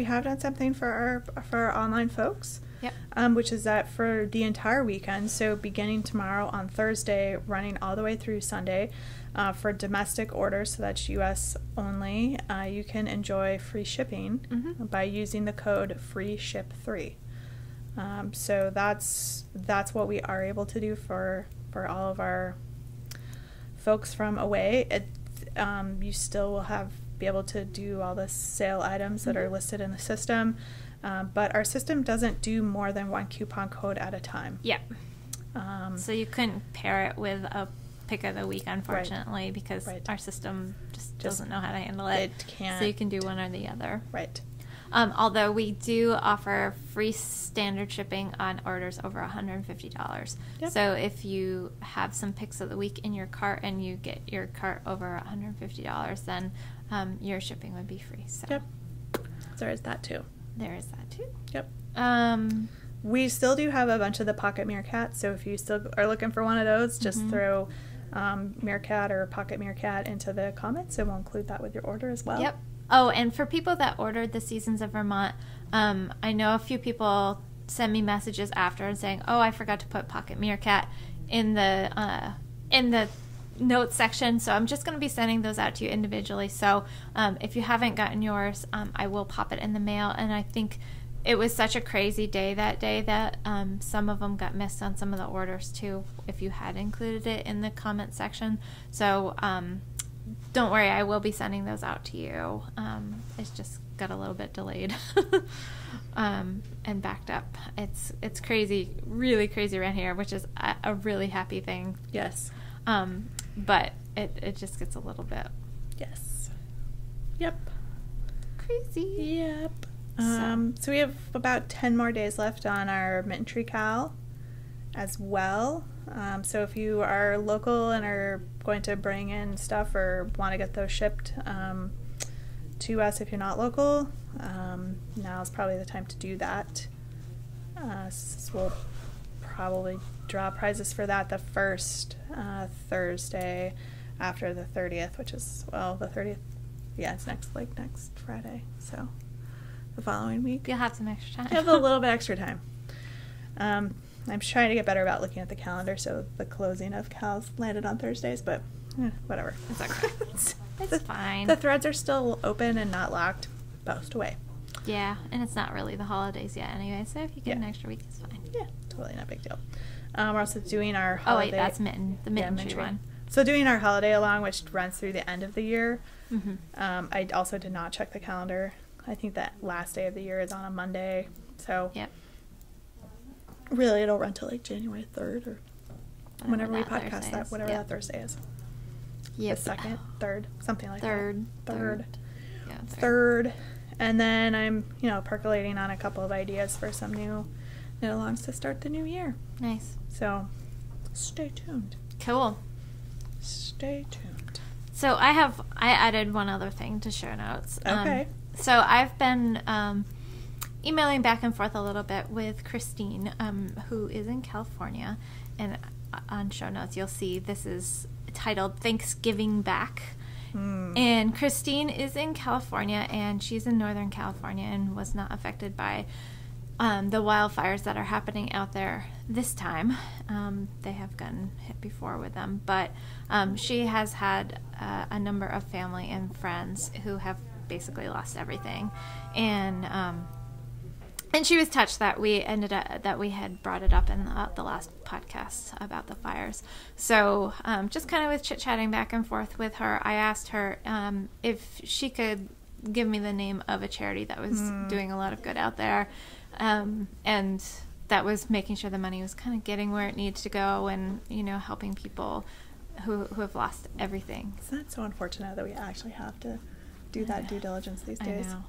Speaker 2: have done something for our online folks.
Speaker 1: Yep.
Speaker 2: Which is that for the entire weekend, so beginning tomorrow on Thursday, running all the way through Sunday, for domestic orders, so that's U.S. only, you can enjoy free shipping by using the code FREESHIP3. So that's what we are able to do for all of our folks from away. You still will be able to do all the sale items that are listed in the system, but our system doesn't do more than 1 coupon code at a time.
Speaker 1: Yep. So you couldn't pair it with a pick of the week, unfortunately, because our system just doesn't know how to handle it.
Speaker 2: It can't.
Speaker 1: So you can do one or the other.
Speaker 2: Right.
Speaker 1: Although we do offer free standard shipping on orders over $150.
Speaker 2: Yep.
Speaker 1: So if you have some picks of the week in your cart and you get your cart over $150, then your shipping would be free. So.
Speaker 2: Yep. There is that too.
Speaker 1: There is that too.
Speaker 2: Yep. We still do have a bunch of the Pocket Meerkat, so if you still are looking for one of those, just throw Meerkat or Pocket Meerkat into the comments, and we'll include that with your order as well.
Speaker 1: Yep. Oh, and for people that ordered the Seasons of Vermont, I know a few people send me messages after and saying, "Oh, I forgot to put Pocket Meerkat in the notes section." So I'm just going to be sending those out to you individually. So if you haven't gotten yours, I will pop it in the mail. And I think it was such a crazy day that some of them got missed on some of the orders too, if you had included it in the comment section. So don't worry, I will be sending those out to you. It's just got a little bit delayed and backed up. It's crazy, really crazy around here, which is a really happy thing.
Speaker 2: Yes.
Speaker 1: But it just gets a little bit.
Speaker 2: Yes. Yep.
Speaker 1: Crazy.
Speaker 2: Yep. So we have about 10 more days left on our Mitten Tree Cal as well. So if you are local and are going to bring in stuff or want to get those shipped to us if you're not local, now is probably the time to do that. So we'll probably draw prizes for that the first Thursday after the 30th, which is, well, the 30th, yeah, it's next Friday, so the following week.
Speaker 1: You'll have some extra time.
Speaker 2: You have a little bit extra time. I'm trying to get better about looking at the calendar, so the closing of Cal's landed on Thursdays, but whatever.
Speaker 1: It's okay. It's fine.
Speaker 2: The threads are still open and not locked. Post away.
Speaker 1: Yeah, and it's not really the holidays yet anyway, so if you get an extra week, it's fine.
Speaker 2: Yeah, totally not a big deal. We're also doing our holiday...
Speaker 1: Oh, wait, that's Mitten. The Mitten Tree one.
Speaker 2: So doing our holiday along, which runs through the end of the year.
Speaker 1: Mm-hmm.
Speaker 2: I also did not check the calendar. I think that last day of the year is on a Monday, so...
Speaker 1: Yep.
Speaker 2: Really, it'll run till like January 3rd or whenever we podcast
Speaker 1: Thursday
Speaker 2: that, whatever that Thursday is.
Speaker 1: Yep.
Speaker 2: The second, third, something like
Speaker 1: Third.
Speaker 2: that. Third.
Speaker 1: Yeah,
Speaker 2: Third. And then I'm, percolating on a couple of ideas for some new knit-alongs to start the new year.
Speaker 1: Nice.
Speaker 2: So, stay tuned.
Speaker 1: Cool.
Speaker 2: Stay tuned.
Speaker 1: So I added one other thing to show notes.
Speaker 2: Okay.
Speaker 1: So I've been emailing back and forth a little bit with Christine, who is in California, and on show notes you'll see this is titled Thanksgiving Back. And Christine is in California, and she's in Northern California and was not affected by the wildfires that are happening out there this time. They have gotten hit before with them, but she has had a number of family and friends who have basically lost everything, and she was touched that we had brought it up in the last podcast about the fires. So just kind of with chit-chatting back and forth with her, I asked her if she could give me the name of a charity that was doing a lot of good out there, and that was making sure the money was kind of getting where it needs to go, and helping people who have lost everything.
Speaker 2: Isn't that so unfortunate that we actually have to do that due diligence these days?
Speaker 1: I know.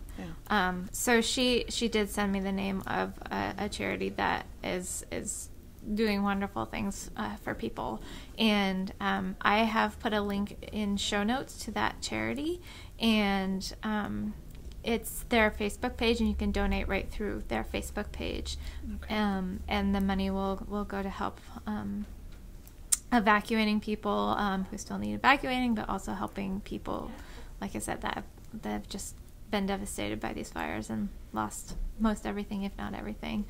Speaker 2: Yeah.
Speaker 1: So she did send me the name of a charity that is doing wonderful things for people, and I have put a link in show notes to that charity, and it's their Facebook page, and you can donate right through their Facebook page. Okay. And the money will go to help evacuating people who still need evacuating, but also helping people, like I said, that have just been devastated by these fires and lost most everything, if not everything.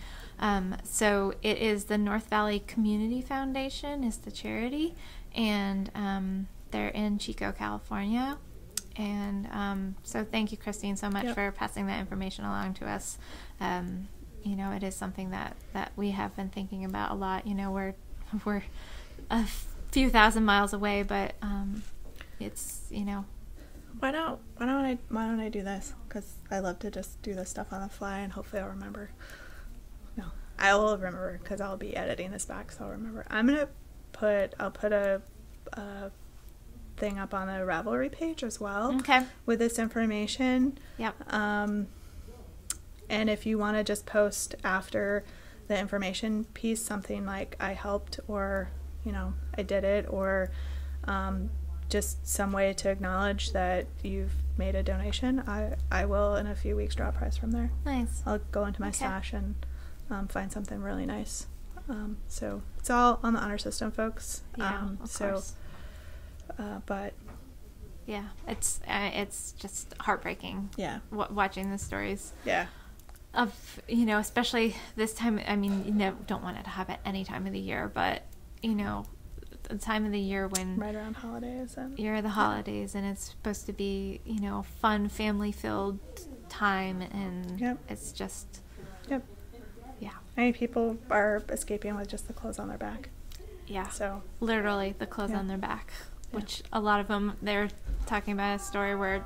Speaker 1: So it is the North Valley Community Foundation is the charity, and they're in Chico, California. And so thank you, Christine, so much for passing that information along to us. It is something that we have been thinking about a lot. We're a few thousand miles away, but it's
Speaker 2: Why don't I do this? Because I love to just do this stuff on the fly, and hopefully I'll remember. No, I will remember because I'll be editing this back, so I'll remember. I'll put a thing up on the Ravelry page as well.
Speaker 1: Okay.
Speaker 2: With this information.
Speaker 1: Yep.
Speaker 2: And if you want to just post after the information piece something like I helped, or I did it, or just some way to acknowledge that you've made a donation, I will in a few weeks draw a prize from there.
Speaker 1: Nice.
Speaker 2: I'll go into my stash and find something really nice. So it's all on the honor system, folks.
Speaker 1: Yeah, of course.
Speaker 2: But
Speaker 1: yeah, it's just heartbreaking.
Speaker 2: Yeah.
Speaker 1: Watching the stories.
Speaker 2: Yeah.
Speaker 1: Of especially this time. I mean, don't want it to happen any time of the year, but the time of the year when
Speaker 2: right around holidays and
Speaker 1: the holidays, and it's supposed to be fun, family filled time, and it's just yeah.
Speaker 2: Many people are escaping with just the clothes on their back.
Speaker 1: Yeah.
Speaker 2: So
Speaker 1: literally the clothes on their back, which a lot of them, they're talking about a story where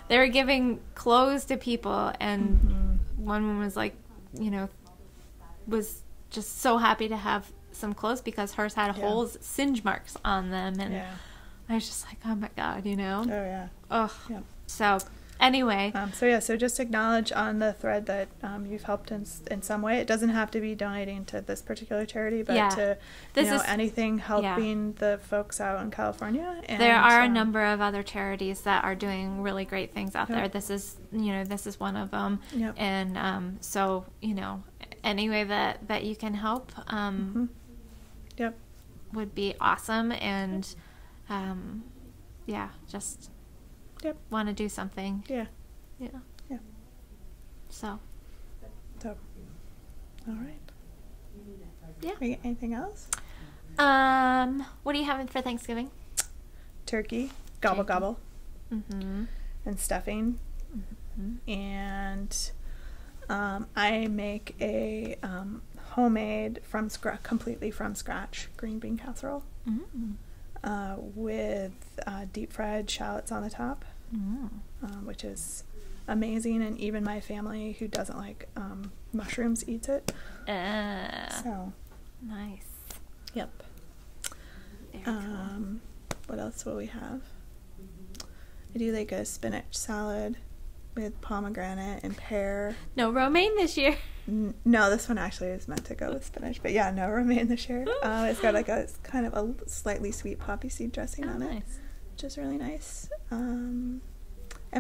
Speaker 1: they were giving clothes to people, and one woman was like, was just so happy to have some clothes because hers had holes, singe marks on them, and I was just like, oh my god,
Speaker 2: Oh yeah.
Speaker 1: Ugh. Yeah. So anyway.
Speaker 2: So just acknowledge on the thread that you've helped in some way. It doesn't have to be donating to this particular charity, but to anything helping the folks out in California. And
Speaker 1: there are a number of other charities that are doing really great things out there. This is one of them. Yep. And so any way that you can help would be awesome. And just want to do something. Yeah. So
Speaker 2: all right.
Speaker 1: Yeah.
Speaker 2: Anything else?
Speaker 1: What are you having for Thanksgiving?
Speaker 2: Turkey, gobble gobble,
Speaker 1: and
Speaker 2: stuffing, and I make a homemade completely from scratch green bean casserole with deep fried shallots on the top, which is amazing, and even my family who doesn't like mushrooms eats it. So
Speaker 1: nice.
Speaker 2: Yep.
Speaker 1: Very cool.
Speaker 2: what else will we have? I do like a spinach salad with pomegranate and pear.
Speaker 1: No romaine this year.
Speaker 2: No, this one actually is meant to go with spinach, but yeah, no romaine this year. It's got like a kind of a slightly sweet poppy seed dressing on it, which is really nice. And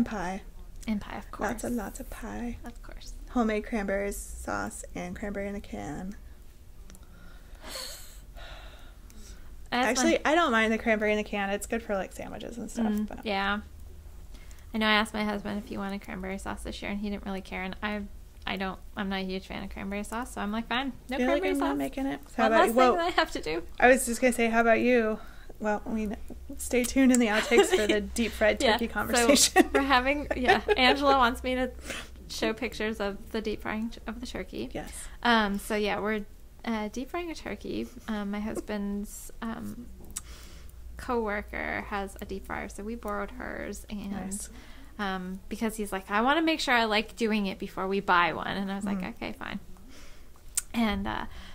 Speaker 2: pie.
Speaker 1: And pie, of course.
Speaker 2: Lots of pie.
Speaker 1: Of course.
Speaker 2: Homemade cranberries sauce and cranberry in a can. Actually, I don't mind the cranberry in the can. It's good for like sandwiches and stuff. But.
Speaker 1: Yeah. I know I asked my husband if he wanted cranberry sauce this year, and he didn't really care. And I'm not a huge fan of cranberry sauce, so I'm like, fine, no cranberry sauce.
Speaker 2: Not making it.
Speaker 1: One less thing that I have to do.
Speaker 2: I was just gonna say, how about you? Well, stay tuned in the outtakes for the deep fried turkey conversation.
Speaker 1: So we're having, Angela wants me to show pictures of the deep frying of the turkey.
Speaker 2: Yes.
Speaker 1: So yeah, we're deep frying a turkey. My husband's co-worker has a deep fryer, so we borrowed hers, and
Speaker 2: nice.
Speaker 1: Because he's like, I want to make sure I like doing it before we buy one, and I was like, okay, fine. And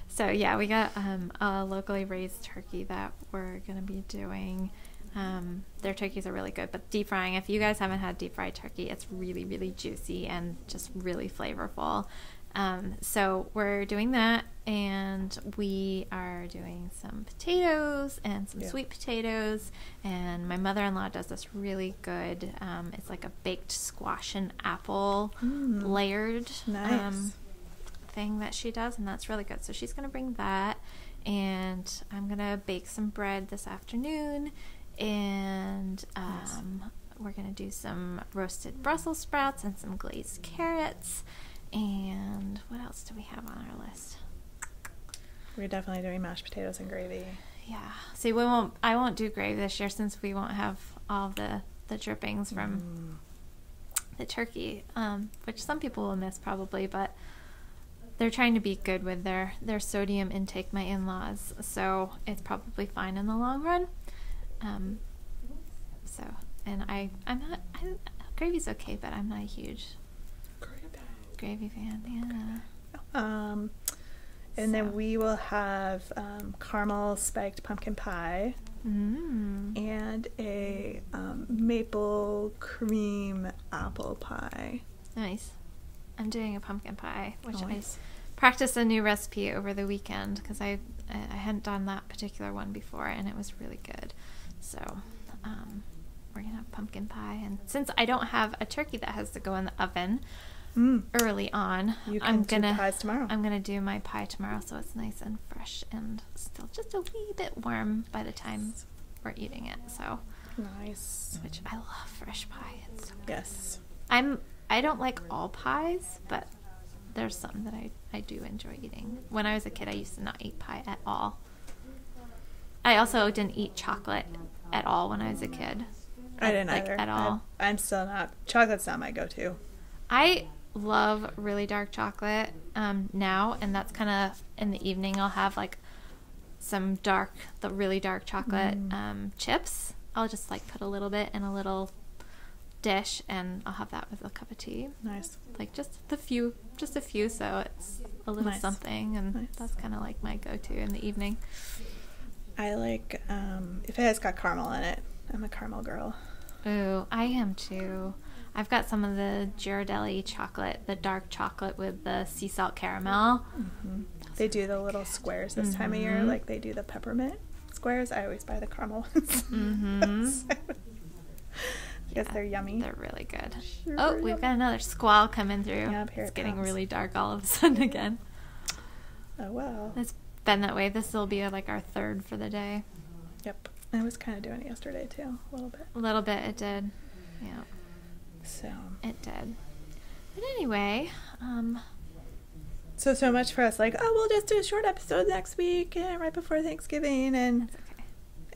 Speaker 1: so yeah, we got a locally raised turkey that we're gonna be doing. Their turkeys are really good, but deep frying, if you guys haven't had deep fried turkey, it's really, really juicy and just really flavorful. So we're doing that, and we are doing some potatoes and some sweet potatoes, and my mother-in-law does this really good, it's like a baked squash and apple layered thing that she does, and that's really good. So she's going to bring that, and I'm going to bake some bread this afternoon, and we're going to do some roasted Brussels sprouts and some glazed carrots. And what else do we have on our list?
Speaker 2: We're definitely doing mashed potatoes and gravy.
Speaker 1: Yeah. See, I won't do gravy this year since we won't have all the drippings from the turkey, which some people will miss probably, but they're trying to be good with their sodium intake, my in-laws, so it's probably fine in the long run. Gravy's okay, but I'm not a huge gravy fan,
Speaker 2: and then we will have caramel spiked pumpkin pie and a maple cream apple pie.
Speaker 1: Nice. I'm doing a pumpkin pie, which I practiced a new recipe over the weekend because I hadn't done that particular one before, and it was really good. So we're gonna have pumpkin pie, and since I don't have a turkey that has to go in the oven early on, I'm gonna
Speaker 2: pies tomorrow.
Speaker 1: I'm gonna do my pie tomorrow, so it's nice and fresh and still just a wee bit warm by the time we're eating it. So
Speaker 2: nice.
Speaker 1: Which I love fresh pie. It's so good.
Speaker 2: Yes.
Speaker 1: I don't like all pies, but there's some that I do enjoy eating. When I was a kid, I used to not eat pie at all. I also didn't eat chocolate at all when I was a kid.
Speaker 2: I didn't either.
Speaker 1: At all.
Speaker 2: I'm still not. Chocolate's not my go-to.
Speaker 1: I love really dark chocolate now, and that's kind of in the evening. I'll have like the really dark chocolate chips. I'll just like put a little bit in a little dish, and I'll have that with a cup of tea. Nice. Like just a few, so it's a little something, and that's kind of like my go-to in the evening.
Speaker 2: I like if it has got caramel in it. I'm a caramel girl.
Speaker 1: Ooh, I am too. I've got some of the Ghirardelli chocolate, the dark chocolate with the sea salt caramel.
Speaker 2: They do the little squares this time of year, like they do the peppermint squares. I always buy the caramel ones. I guess they're yummy.
Speaker 1: They're really good. Sure, we've got another squall coming through. Yep, it's getting really dark all of a sudden again.
Speaker 2: Oh, well.
Speaker 1: It's been that way. This will be like our third for the day.
Speaker 2: Yep. I was kind of doing it yesterday, too. A little bit.
Speaker 1: A little bit, it did. Yeah.
Speaker 2: So. It
Speaker 1: did. But anyway,
Speaker 2: So much for us. Like, we'll just do a short episode next week and right before Thanksgiving. And
Speaker 1: that's okay.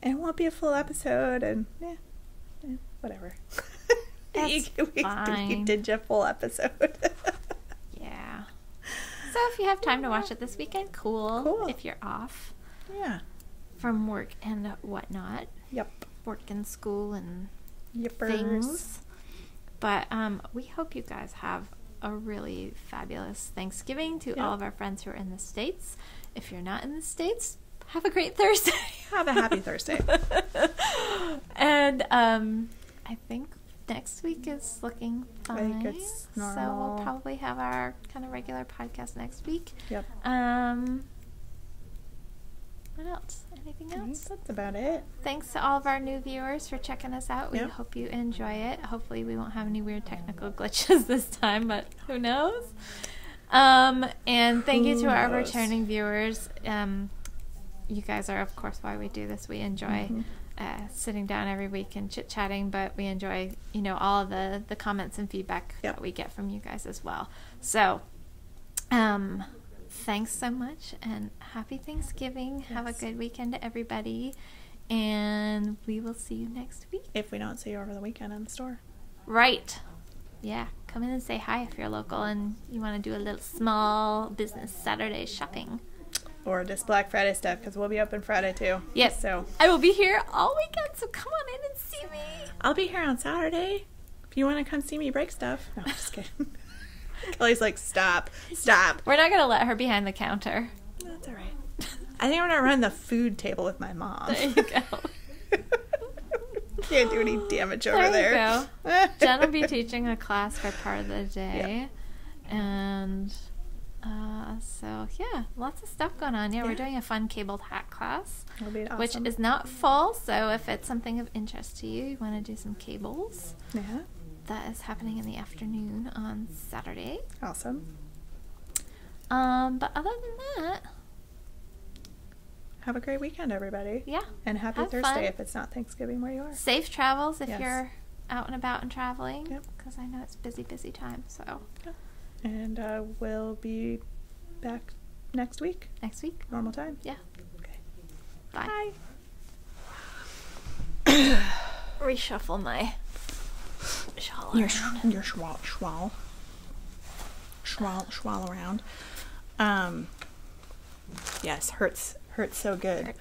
Speaker 2: And it won't be a full episode. And, whatever.
Speaker 1: That's fine.
Speaker 2: We did a full episode.
Speaker 1: Yeah. So if you have time to watch it this weekend, cool. If you're off.
Speaker 2: Yeah.
Speaker 1: From work and whatnot.
Speaker 2: Yep.
Speaker 1: Work and school and
Speaker 2: Yippers.
Speaker 1: things. But we hope you guys have a really fabulous Thanksgiving to all of our friends who are in the States. If you're not in the States, have a great Thursday.
Speaker 2: Have a happy Thursday.
Speaker 1: And I think next week is looking fine.
Speaker 2: I think it's normal.
Speaker 1: So we'll probably have our kind of regular podcast next week.
Speaker 2: Yep.
Speaker 1: What else? Anything else?
Speaker 2: That's about it.
Speaker 1: Thanks to all of our new viewers for checking us out. We
Speaker 2: Yep.
Speaker 1: hope you enjoy it. Hopefully we won't have any weird technical glitches this time, but who knows? And thank you to our returning viewers. You guys are, of course, why we do this. We enjoy sitting down every week and chit-chatting, but we enjoy, all of the comments and feedback that we get from you guys as well. So, thanks so much, and happy Thanksgiving. Yes. Have a good weekend to everybody, and we will see you next week.
Speaker 2: If we don't see you over the weekend in the store.
Speaker 1: Right. Yeah, come in and say hi if you're local and you want to do a little small business Saturday shopping.
Speaker 2: Or just Black Friday stuff, because we'll be open Friday too.
Speaker 1: Yes.
Speaker 2: So
Speaker 1: I will be here all weekend, so come on in and see me.
Speaker 2: I'll be here on Saturday. If you want to come see me break stuff. No, I'm just kidding. Kelly's like, stop.
Speaker 1: We're not going to let her behind the counter.
Speaker 2: That's all right. I think I'm going to run the food table with my mom.
Speaker 1: There you go.
Speaker 2: Can't do any damage over there.
Speaker 1: There you go. Jen will be teaching a class for part of the day. Yep. And so, yeah, lots of stuff going on. Yeah, we're doing a fun cabled hat class,
Speaker 2: awesome.
Speaker 1: Which is not full. So if it's something of interest to you, you want to do some cables.
Speaker 2: Yeah.
Speaker 1: That is happening in the afternoon on Saturday.
Speaker 2: Awesome.
Speaker 1: But other than that,
Speaker 2: have a great weekend, everybody.
Speaker 1: Yeah.
Speaker 2: And happy Thursday
Speaker 1: fun.
Speaker 2: If it's not Thanksgiving where you are.
Speaker 1: Safe travels if you're out and about and traveling.
Speaker 2: Yep.
Speaker 1: Because I know it's busy time. So.
Speaker 2: Yep. And we'll be back next week.
Speaker 1: Next week.
Speaker 2: Normal time.
Speaker 1: Yeah.
Speaker 2: Okay.
Speaker 1: Bye. Reshuffle my shawl around.
Speaker 2: Your schwal around. Yes, hurts so good.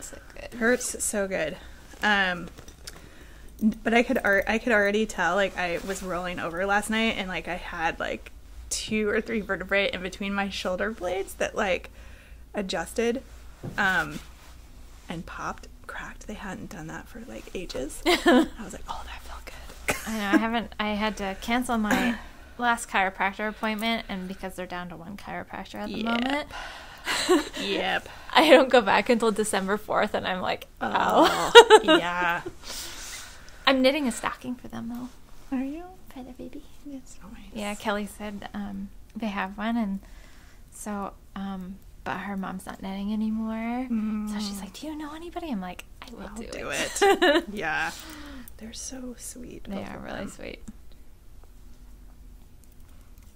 Speaker 2: Hurts so good. But I could already tell, like, I was rolling over last night and like I had like 2 or 3 vertebrae in between my shoulder blades that like adjusted and popped, cracked. They hadn't done that for like ages. I was like, oh, that felt good.
Speaker 1: I know. I had to cancel my last chiropractor appointment, and because they're down to 1 chiropractor at the moment.
Speaker 2: Yep.
Speaker 1: I don't go back until December 4th, and I'm like, oh.
Speaker 2: Yeah.
Speaker 1: I'm knitting a stocking for them, though.
Speaker 2: Are you?
Speaker 1: For the baby.
Speaker 2: It's nice.
Speaker 1: Yeah, Kelly said they have one, and so, but her mom's not knitting anymore. So she's like, do you know anybody? I'm like, I will do it.
Speaker 2: Yeah. They're so sweet.
Speaker 1: They are really sweet.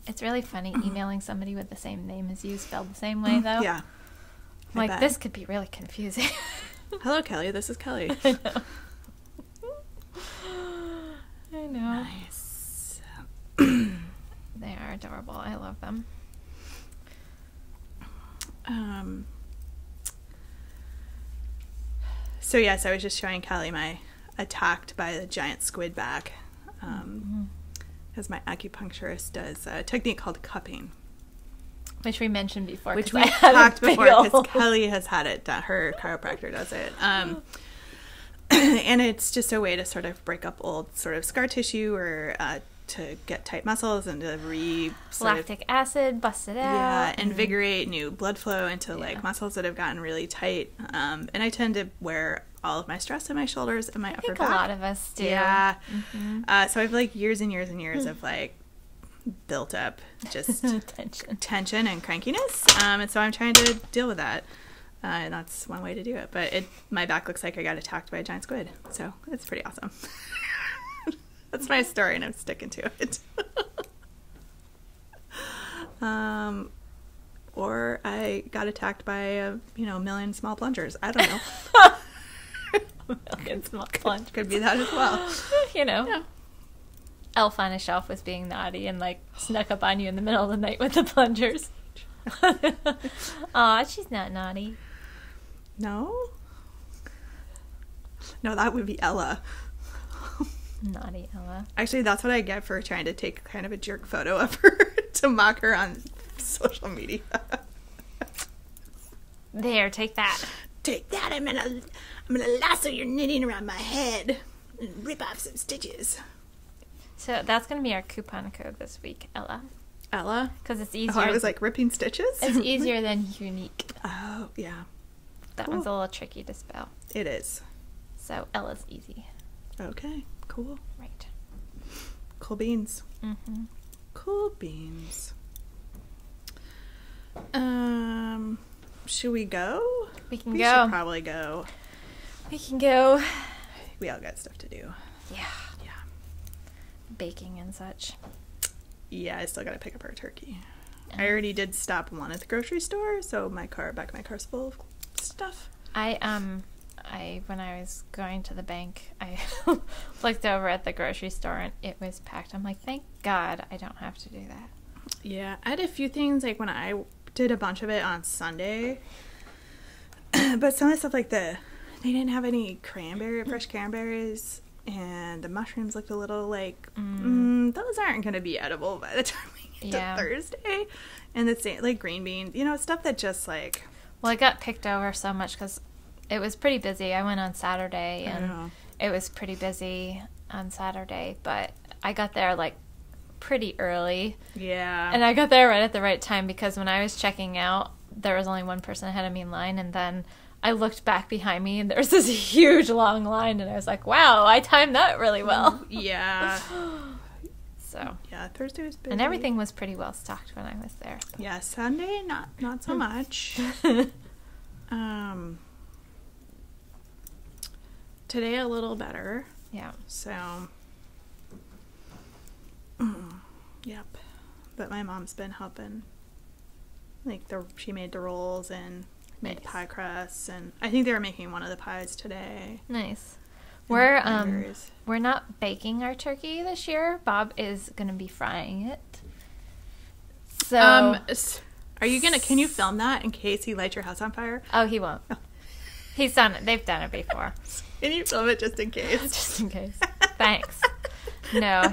Speaker 1: It's really funny emailing somebody with the same name as you, spelled the same way, though.
Speaker 2: Yeah.
Speaker 1: Like, this could be really confusing.
Speaker 2: Hello, Kelly. This is Kelly.
Speaker 1: I know.
Speaker 2: Nice.
Speaker 1: They are adorable. I love them.
Speaker 2: So, yes, I was just showing Kelly my attacked by the giant squid back. Because my acupuncturist does a technique called cupping.
Speaker 1: Which we mentioned before.
Speaker 2: Which we talked before, because Kelly has had it. Her chiropractor does it. And it's just a way to sort of break up old sort of scar tissue, or to get tight muscles and to
Speaker 1: lactic acid, bust it out.
Speaker 2: Yeah, invigorate new blood flow into like muscles that have gotten really tight. And I tend to wear all of my stress in my shoulders and my upper back.
Speaker 1: A lot of us do.
Speaker 2: Yeah. So I have like years and years and years of like built up just tension and crankiness. And so I'm trying to deal with that. And that's one way to do it. But my back looks like I got attacked by a giant squid. So it's pretty awesome. That's my story, and I'm sticking to it. Or I got attacked by a million small plungers. I don't know.
Speaker 1: A million small plungers.
Speaker 2: Could be that as well.
Speaker 1: Yeah. Elf on a Shelf was being naughty and like snuck up on you in the middle of the night with the plungers. Aw, she's not naughty.
Speaker 2: No, that would be Ella.
Speaker 1: Naughty Ella.
Speaker 2: Actually, that's what I get for trying to take kind of a jerk photo of her to mock her on social media.
Speaker 1: There, take that.
Speaker 2: take that. I'm gonna lasso your knitting around my head and rip off some stitches.
Speaker 1: So that's going to be our coupon code this week, Ella.
Speaker 2: Ella?
Speaker 1: Because it's easier.
Speaker 2: Oh, I was like, ripping stitches?
Speaker 1: It's easier than unique.
Speaker 2: Oh, yeah.
Speaker 1: That one's a little tricky to spell.
Speaker 2: It is.
Speaker 1: So Ella's easy.
Speaker 2: Okay, cool.
Speaker 1: Right.
Speaker 2: Cool beans.
Speaker 1: Mm-hmm.
Speaker 2: Cool beans. Should we go?
Speaker 1: We can
Speaker 2: We
Speaker 1: go.
Speaker 2: should probably go.
Speaker 1: We can go.
Speaker 2: We all got stuff to do.
Speaker 1: Yeah.
Speaker 2: Yeah.
Speaker 1: Baking and such.
Speaker 2: Yeah, I still gotta pick up our turkey. I already did stop one at the grocery store, so my car's full of stuff.
Speaker 1: When I was going to the bank, I looked over at the grocery store and it was packed. I'm like, thank God I don't have to do that.
Speaker 2: Yeah, I had a few things, like when I did a bunch of it on Sunday, but some of the stuff, like they didn't have any fresh cranberries, and the mushrooms looked a little like, those aren't going to be edible by the time we get to Thursday. And the same, like green beans, stuff that just like...
Speaker 1: Well, I got picked over so much because it was pretty busy. I went on Saturday, and it was pretty busy on Saturday, but I got there like pretty early.
Speaker 2: Yeah.
Speaker 1: And I got there right at the right time because when I was checking out, there was only one person ahead of me in line, and then I looked back behind me and there was this huge long line, and I was like, wow, I timed that really well.
Speaker 2: Yeah.
Speaker 1: So.
Speaker 2: Yeah, Thursday was busy.
Speaker 1: And everything was pretty well stocked when I was there. But.
Speaker 2: Yeah, Sunday, not so much. Today a little better.
Speaker 1: Yeah.
Speaker 2: So, yep. But my mom's been helping. Like, she made the rolls and made pie crusts, and I think they were making one of the pies today.
Speaker 1: Nice. We're not baking our turkey this year. Bob is gonna be frying it. So,
Speaker 2: are you gonna? Can you film that in case he lights your house on fire?
Speaker 1: Oh, he won't. Oh. He's done it. They've done it before.
Speaker 2: Can you film it just in case?
Speaker 1: Just in case. Thanks. No,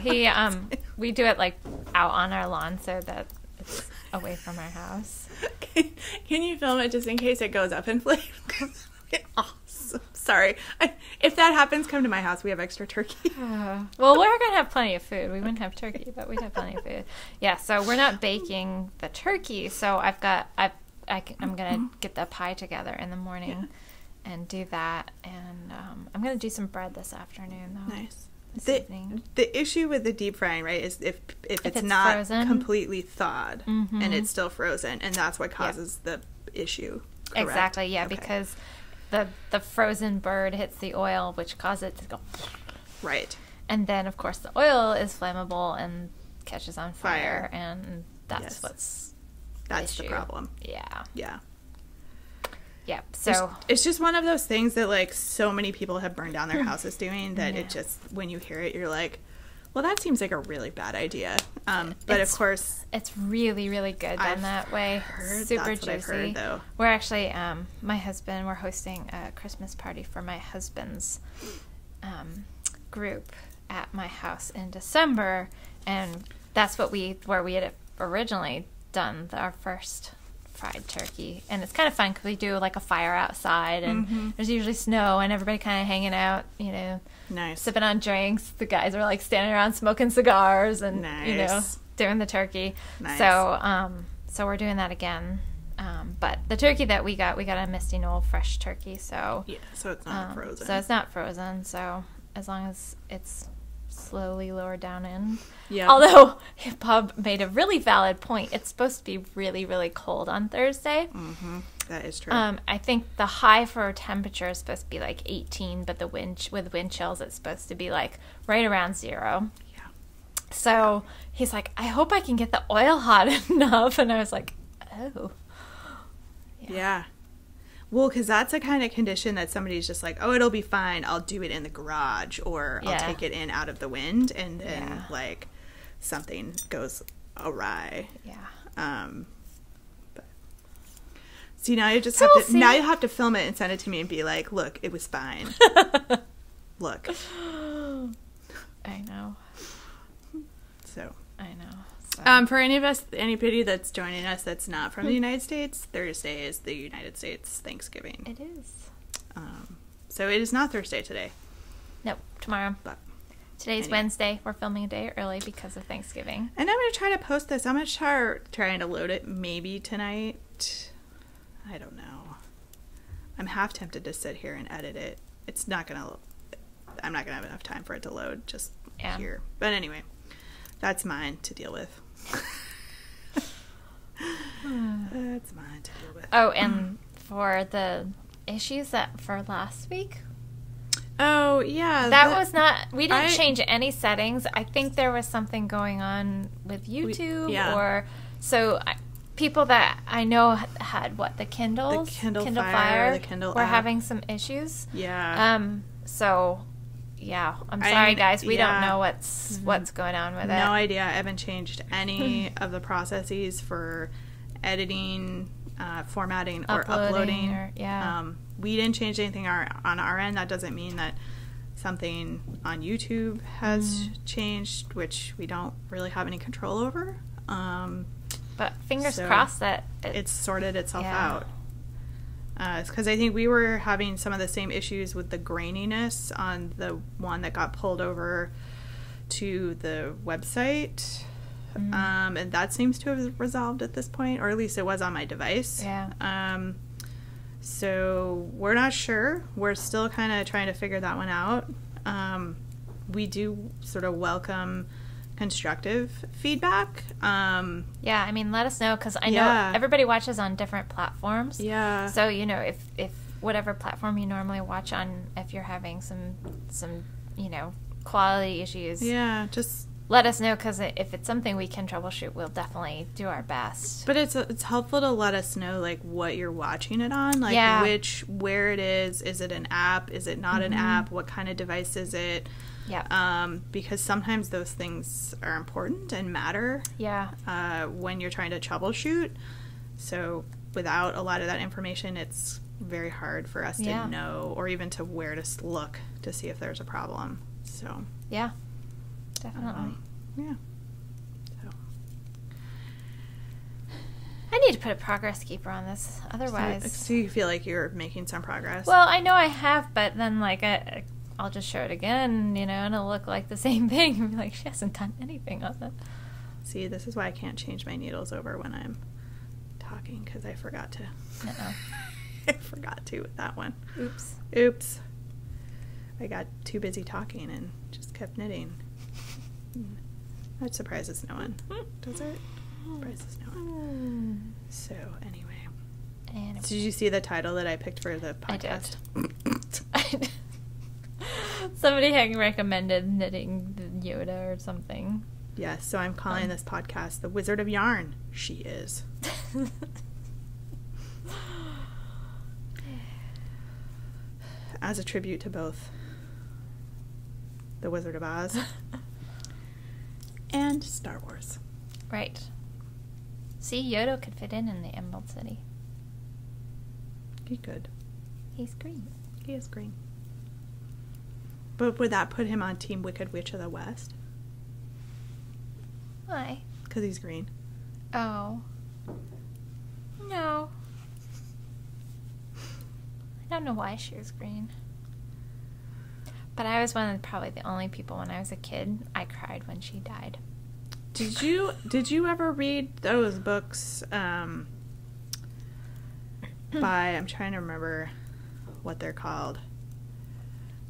Speaker 1: we do it like out on our lawn so that it's away from our house.
Speaker 2: Can you film it just in case it goes up in flames? Awesome. Sorry. If that happens, come to my house. We have extra turkey.
Speaker 1: Well, we're going to have plenty of food. We wouldn't have turkey, but we'd have plenty of food. Yeah, so we're not baking the turkey. So I'm going to get the pie together in the morning and do that. And I'm going to do some bread this afternoon, though.
Speaker 2: Nice.
Speaker 1: Evening.
Speaker 2: The issue with the deep frying, right, is if it's not
Speaker 1: frozen,
Speaker 2: completely thawed and it's still frozen, and that's what causes the issue. Correct?
Speaker 1: Exactly, yeah, okay. Because the frozen bird hits the oil, which causes it to go.
Speaker 2: Right.
Speaker 1: And then, of course, the oil is flammable and catches on fire, and that's
Speaker 2: That's the problem.
Speaker 1: Yeah.
Speaker 2: Yeah.
Speaker 1: Yeah, so
Speaker 2: it's just one of those things that like so many people have burned down their houses doing that it just, when you hear it, you're like, well, that seems like a really bad idea. But of course,
Speaker 1: it's really, really good done that way. Super juicy.
Speaker 2: I've heard, though.
Speaker 1: We're actually, we're hosting a Christmas party for my husband's group at my house in December, and that's where we had originally done our first fried turkey, and it's kind of fun because we do like a fire outside, and there's usually snow, and everybody kind of hanging out,
Speaker 2: nice,
Speaker 1: sipping on drinks. The guys are like standing around smoking cigars and doing the turkey. Nice. So we're doing that again. But the turkey that we got a Misty Knoll fresh turkey, so
Speaker 2: so it's not frozen.
Speaker 1: So it's not frozen. So as long as it's slowly lowered down in. Yeah. Although Bob made a really valid point. It's supposed to be really, really cold on Thursday.
Speaker 2: Mm-hmm. That is true.
Speaker 1: I think the high for temperature is supposed to be like 18, but with wind chills, it's supposed to be like right around 0. Yeah. So he's like, I hope I can get the oil hot enough. And I was like, oh.
Speaker 2: Yeah. Well, because that's a kind of condition that somebody's just like, oh, it'll be fine. I'll do it in the garage, or I'll take it in out of the wind, and then like something goes awry.
Speaker 1: Yeah.
Speaker 2: But see, now you just now you have to film it and send it to me and be like, look, it was fine. Look.
Speaker 1: I know.
Speaker 2: So.
Speaker 1: I know. So.
Speaker 2: For anybody that's joining us that's not from the United States, Thursday is the United States Thanksgiving.
Speaker 1: It is.
Speaker 2: So it is not Thursday today.
Speaker 1: Nope, tomorrow.
Speaker 2: But
Speaker 1: today's Wednesday. We're filming a day early because of Thanksgiving.
Speaker 2: And I'm going to try to post this. I'm going to try trying to load it maybe tonight. I don't know. I'm half tempted to sit here and edit it. It's not going to... I'm not going to have enough time for it to load just here. But anyway, that's mine to deal with. That's mine to deal with.
Speaker 1: Oh, and for the issues that for last week...
Speaker 2: Oh, yeah.
Speaker 1: That was not... We didn't change any settings. I think there was something going on with YouTube or... So... people that I know had the Kindles,
Speaker 2: the Kindle Fire, the Kindle
Speaker 1: were
Speaker 2: app.
Speaker 1: Having some issues.
Speaker 2: Yeah.
Speaker 1: So, yeah, I'm sorry, guys. We don't know what's going on with it.
Speaker 2: No idea. I haven't changed any of the processes for editing, formatting, or uploading. We didn't change anything on our end. That doesn't mean that something on YouTube has changed, which we don't really have any control over.
Speaker 1: But fingers crossed that
Speaker 2: it's sorted itself out. Because I think we were having some of the same issues with the graininess on the one that got pulled over to the website. And that seems to have resolved at this point, or at least it was on my device.
Speaker 1: Yeah.
Speaker 2: So we're not sure. We're still kind of trying to figure that one out. We do sort of welcome constructive feedback.
Speaker 1: Yeah, I mean, let us know, because I know everybody watches on different platforms.
Speaker 2: Yeah.
Speaker 1: So, you know, if whatever platform you normally watch on, if you're having some you know, quality issues,
Speaker 2: just
Speaker 1: let us know, because if it's something we can troubleshoot, we'll definitely do our best.
Speaker 2: But it's helpful to let us know, like, what you're watching it on, like where it is it an app, is it not an app, what kind of device is it?
Speaker 1: Yeah.
Speaker 2: Because sometimes those things are important and matter.
Speaker 1: Yeah.
Speaker 2: When you're trying to troubleshoot. So without a lot of that information, it's very hard for us to know, or even to where to look to see if there's a problem. So.
Speaker 1: Yeah. Definitely.
Speaker 2: Yeah. So.
Speaker 1: I need to put a progress keeper on this. Otherwise.
Speaker 2: So you feel like you're making some progress?
Speaker 1: Well, I know I have, but then, like, I'll just show it again, you know, and it'll look like the same thing. And be like, she hasn't done anything on it.
Speaker 2: See, this is why I can't change my needles over when I'm talking, because I forgot to. I forgot to with that one. Oops. I got too busy talking and just kept knitting. That surprises no one, does it? Surprises no one. So, anyway. Did you see the title that I picked for the podcast?
Speaker 1: I did. Somebody had recommended knitting the Yoda or something.
Speaker 2: Yes, so I'm calling this podcast The Wizard of Yarn. She is. As a tribute to both The Wizard of Oz and Star Wars.
Speaker 1: Right. See, Yoda could fit in the Emerald City.
Speaker 2: He could.
Speaker 1: He's green.
Speaker 2: He is green. But would that put him on Team Wicked Witch of the West?
Speaker 1: Why?
Speaker 2: Because he's green.
Speaker 1: Oh. No. I don't know why she was green. But I was probably the only people when I was a kid. I cried when she died.
Speaker 2: Did you ever read those books by, I'm trying to remember what they're called.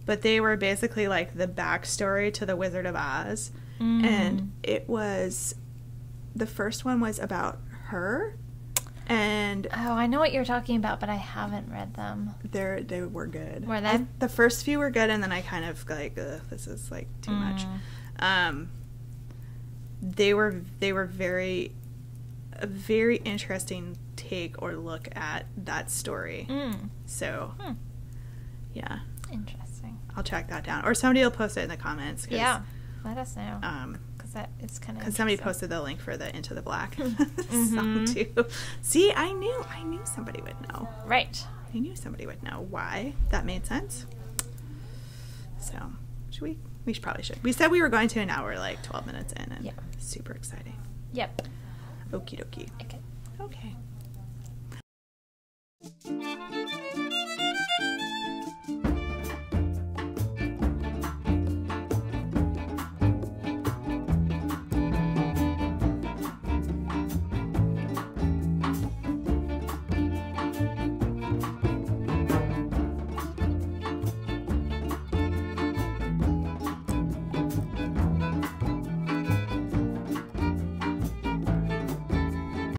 Speaker 2: But they were basically like the backstory to The Wizard of Oz. And it was, the first one was about her. And
Speaker 1: oh, I know what you're talking about, but I haven't read them.
Speaker 2: They were good.
Speaker 1: Were they?
Speaker 2: The first few were good, and then I kind of like, this is like too much. They were a very interesting take or look at that story. So, yeah.
Speaker 1: Interesting.
Speaker 2: I'll track that down, or somebody will post it in the comments.
Speaker 1: Yeah, let us know. Because that is kind of.
Speaker 2: Because somebody posted the link for the Into the Black song too. See, I knew somebody would know.
Speaker 1: Right.
Speaker 2: I knew somebody would know why that made sense. So, we probably should. We said we were going to an hour, like 12 minutes in, and super exciting.
Speaker 1: Yep.
Speaker 2: Okie dokie.
Speaker 1: Okay.
Speaker 2: Okay.